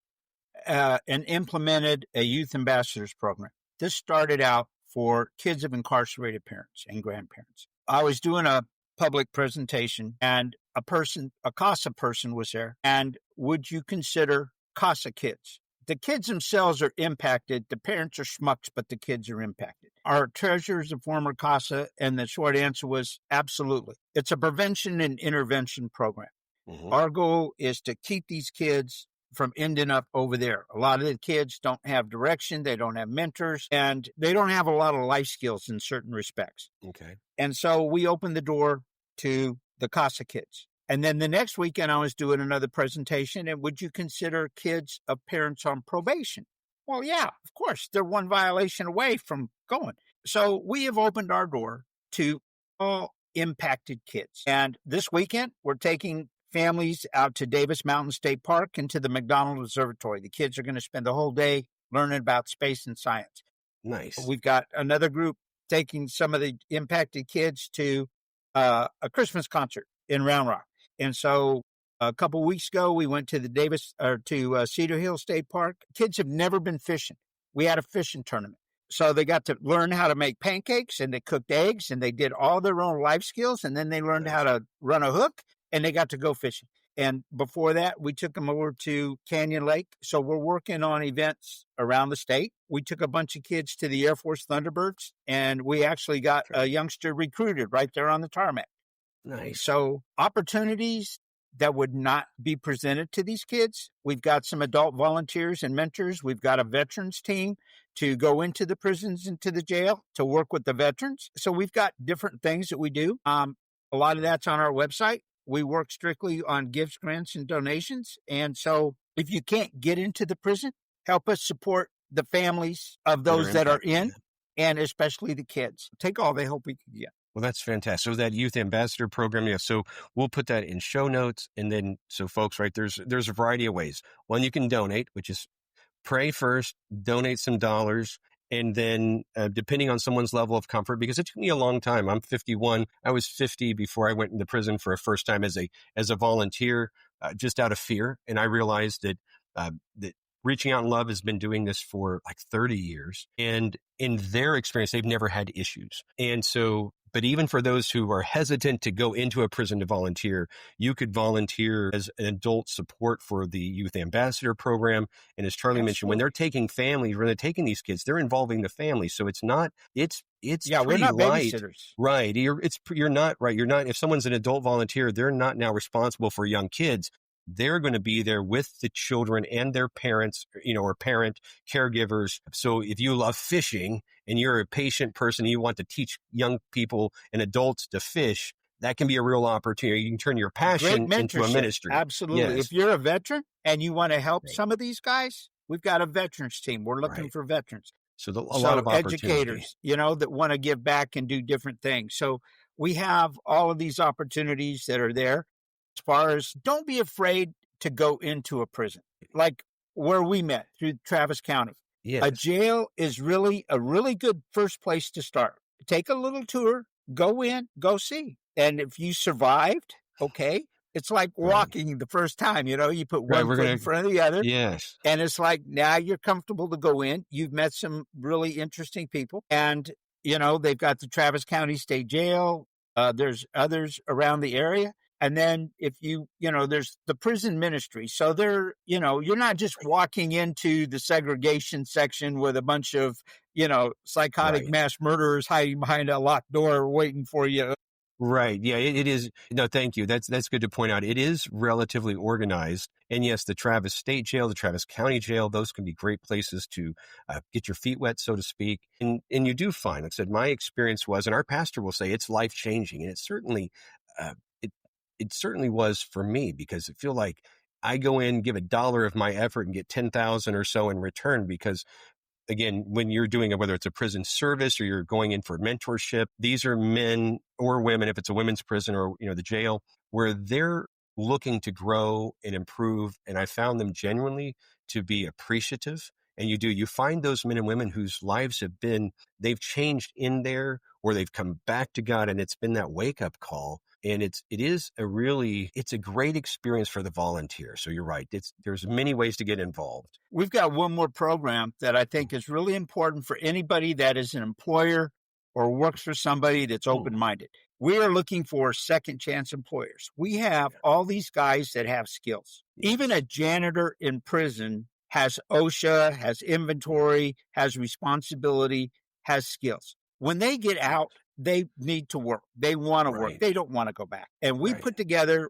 and implemented a youth ambassadors program. This started out for kids of incarcerated parents and grandparents. I was doing a public presentation, and a CASA person was there. And would you consider CASA kids? The kids themselves are impacted. The parents are schmucks, but the kids are impacted. Our treasurer is a former CASA, and the short answer was absolutely. It's a prevention and intervention program. Mm-hmm. Our goal is to keep these kids from ending up over there. A lot of the kids don't have direction, they don't have mentors, and they don't have a lot of life skills in certain respects. Okay. And so we opened the door to the CASA kids. And then the next weekend I was doing another presentation, and would you consider kids of parents on probation? Well, yeah, of course. They're one violation away from going. So we have opened our door to all impacted kids. And this weekend, we're taking families out to Davis Mountain State Park and to the McDonald Observatory. The kids are going to spend the whole day learning about space and science. Nice. We've got another group taking some of the impacted kids to a Christmas concert in Round Rock. And so a couple of weeks ago, we went to to Cedar Hill State Park. Kids have never been fishing. We had a fishing tournament. So they got to learn how to make pancakes, and they cooked eggs, and they did all their own life skills. And then they learned how to run a hook, and they got to go fishing. And before that, we took them over to Canyon Lake. So we're working on events around the state. We took a bunch of kids to the Air Force Thunderbirds, and we actually got a youngster recruited right there on the tarmac. Nice. So opportunities that would not be presented to these kids. We've got some adult volunteers and mentors. We've got a veterans team to go into the prisons and to the jail to work with the veterans. So we've got different things that we do. A lot of that's on our website. We work strictly on gifts, grants, and donations. And so if you can't get into the prison, help us support the families of those that are in, and especially the kids. Take all the help we can get. Well, that's fantastic. So that youth ambassador program, yeah. So we'll put that in show notes, and then so folks, right? There's a variety of ways. One, you can donate, which is pray first, donate some dollars, and then depending on someone's level of comfort, because it took me a long time. I'm 51. I was 50 before I went into prison for a first time as a volunteer, just out of fear, and I realized that Reaching Out in Love has been doing this for like 30 years, and in their experience, they've never had issues, and so. But even for those who are hesitant to go into a prison to volunteer, you could volunteer as an adult support for the Youth Ambassador Program. And as Charlie mentioned, when they're taking families, when they're taking these kids, they're involving the family. So it's Yeah, we're pretty not light. babysitters. Right. You're not right. You're not, if someone's an adult volunteer, they're not now responsible for young kids. They're going to be there with the children and their parents, or parent caregivers. So if you love fishing and you're a patient person and you want to teach young people and adults to fish, that can be a real opportunity. You can turn your passion into a ministry. Absolutely. Yes. If you're a veteran and you want to help some of these guys, we've got a veterans team. We're looking for veterans. So a lot of educators, that want to give back and do different things. So we have all of these opportunities that are there. As far as don't be afraid to go into a prison, like where we met through Travis County. Yes. A jail is really a really good first place to start. Take a little tour, go in, go see. And if you survived, okay, it's like walking the first time, you put one foot in front of the other. Yes. And it's like now you're comfortable to go in. You've met some really interesting people. And, they've got the Travis County State Jail. There's others around the area. And then if there's the prison ministry. So you're not just walking into the segregation section with a bunch of, psychotic mass murderers hiding behind a locked door waiting for you. Right. Yeah, it is. No, thank you. That's good to point out. It is relatively organized. And yes, the Travis State Jail, the Travis County Jail, those can be great places to get your feet wet, so to speak. And you do find, like I said, my experience was, and our pastor will say it's life-changing. And it certainly, it certainly was for me, because I feel like I go in, give $1 of my effort and get 10,000 or so in return, because again, when you're doing it, whether it's a prison service or you're going in for mentorship, these are men or women, if it's a women's prison or, the jail, where they're looking to grow and improve. And I found them genuinely to be appreciative. And you find those men and women whose lives they've changed in there, or they've come back to God, and it's been that wake up call. And it's a great experience for the volunteer. So you're right. There's many ways to get involved. We've got one more program that I think is really important for anybody that is an employer or works for somebody that's open-minded. We are looking for second chance employers. We have all these guys that have skills. Even a janitor in prison has OSHA, has inventory, has responsibility, has skills. When they get out, they need to work. They want to work. They don't want to go back. And we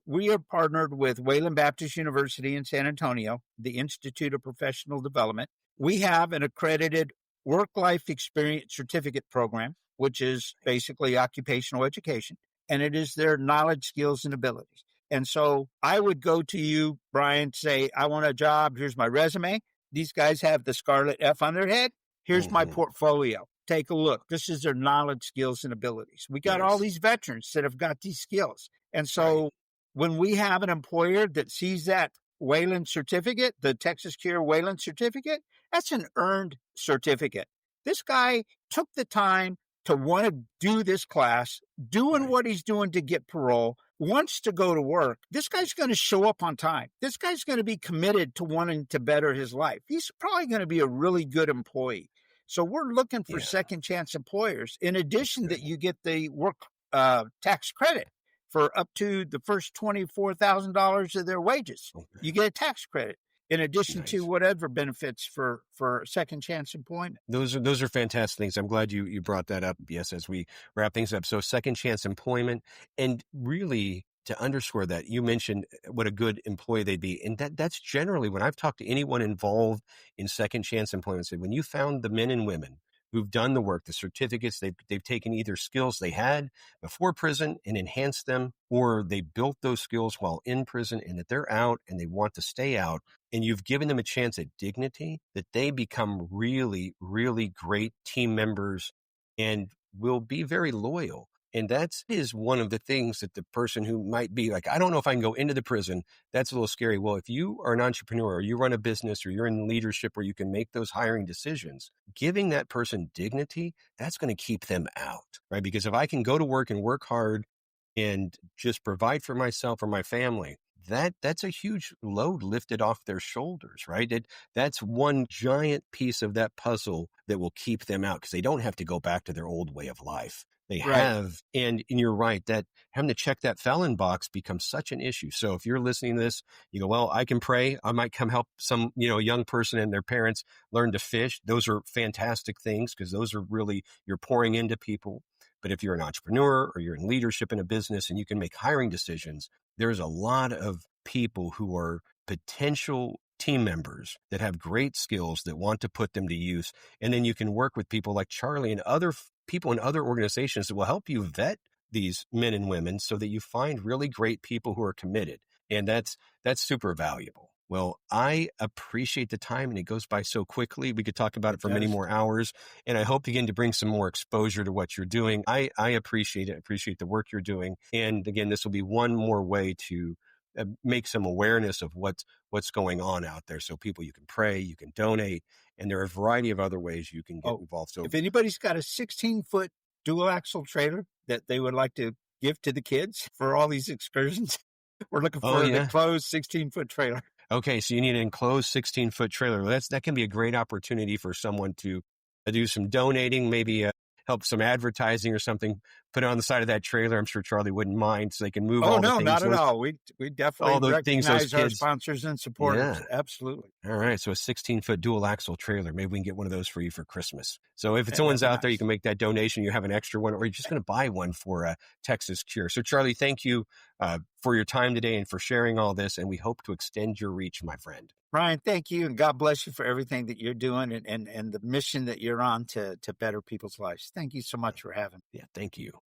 we are partnered with Wayland Baptist University in San Antonio, the Institute of Professional Development. We have an accredited work-life experience certificate program, which is basically occupational education, and it is their knowledge, skills, and abilities. And so I would go to you, Bryan, say, I want a job. Here's my resume. These guys have the scarlet F on their head. Here's my portfolio. Take a look. This is their knowledge, skills, and abilities. We got all these veterans that have got these skills. And so when we have an employer that sees that Wayland certificate, the Texas C.U.R.E. Wayland certificate, that's an earned certificate. This guy took the time to want to do this class, doing what he's doing to get parole, wants to go to work. This guy's going to show up on time. This guy's going to be committed to wanting to better his life. He's probably going to be a really good employee. So we're looking for second chance employers. In addition, that you get the work tax credit for up to the first $24,000 of their wages. You get a tax credit in addition to whatever benefits for second chance employment. Those are fantastic things. I'm glad you brought that up. Yes, as we wrap things up. So second chance employment, and really to underscore that, you mentioned what a good employee they'd be. And that's generally when I've talked to anyone involved in second chance employment, say, when you found the men and women who've done the work, the certificates, they've taken either skills they had before prison and enhanced them, or they built those skills while in prison, and that they're out and they want to stay out, and you've given them a chance at dignity, that they become really, really great team members and will be very loyal. And that is one of the things that the person who might be like, I don't know if I can go into the prison. That's a little scary. Well, if you are an entrepreneur or you run a business or you're in leadership where you can make those hiring decisions, giving that person dignity, that's going to keep them out, right? Because if I can go to work and work hard and just provide for myself or my family, that's a huge load lifted off their shoulders, right? That's one giant piece of that puzzle that will keep them out because they don't have to go back to their old way of life. They have, and you're right, that having to check that felon box becomes such an issue. So if you're listening to this, you go, well, I can pray. I might come help some, young person and their parents learn to fish. Those are fantastic things because those are really, you're pouring into people. But if you're an entrepreneur or you're in leadership in a business and you can make hiring decisions, there's a lot of people who are potential team members that have great skills that want to put them to use. And then you can work with people like Charlie and other people in other organizations that will help you vet these men and women so that you find really great people who are committed. And that's super valuable. Well, I appreciate the time, and it goes by so quickly. We could talk about it for many more hours, and I hope again to bring some more exposure to what you're doing. I appreciate it. I appreciate the work you're doing. And again, this will be one more way to make some awareness of what's going on out there. So people, you can pray, you can donate, and there are a variety of other ways you can get involved. So if anybody's got a 16-foot dual axle trailer that they would like to give to the kids for all these excursions, we're looking for an enclosed 16-foot trailer. Okay, so you need an enclosed 16-foot trailer. That can be a great opportunity for someone to do some donating, maybe help some advertising or something, put it on the side of that trailer. I'm sure Charlie wouldn't mind, so they can move all the things. Oh, no, not at all. We definitely recognize our sponsors and supporters. Yeah. Absolutely. All right, so a 16-foot dual axle trailer. Maybe we can get one of those for you for Christmas. So if someone's out there, you can make that donation. You have an extra one, or you're just going to buy one for Texas C.U.R.E. So Charlie, thank you for your time today and for sharing all this, and we hope to extend your reach, my friend. Bryan, thank you, and God bless you for everything that you're doing and the mission that you're on to better people's lives. Thank you so much for having me. Yeah, thank you.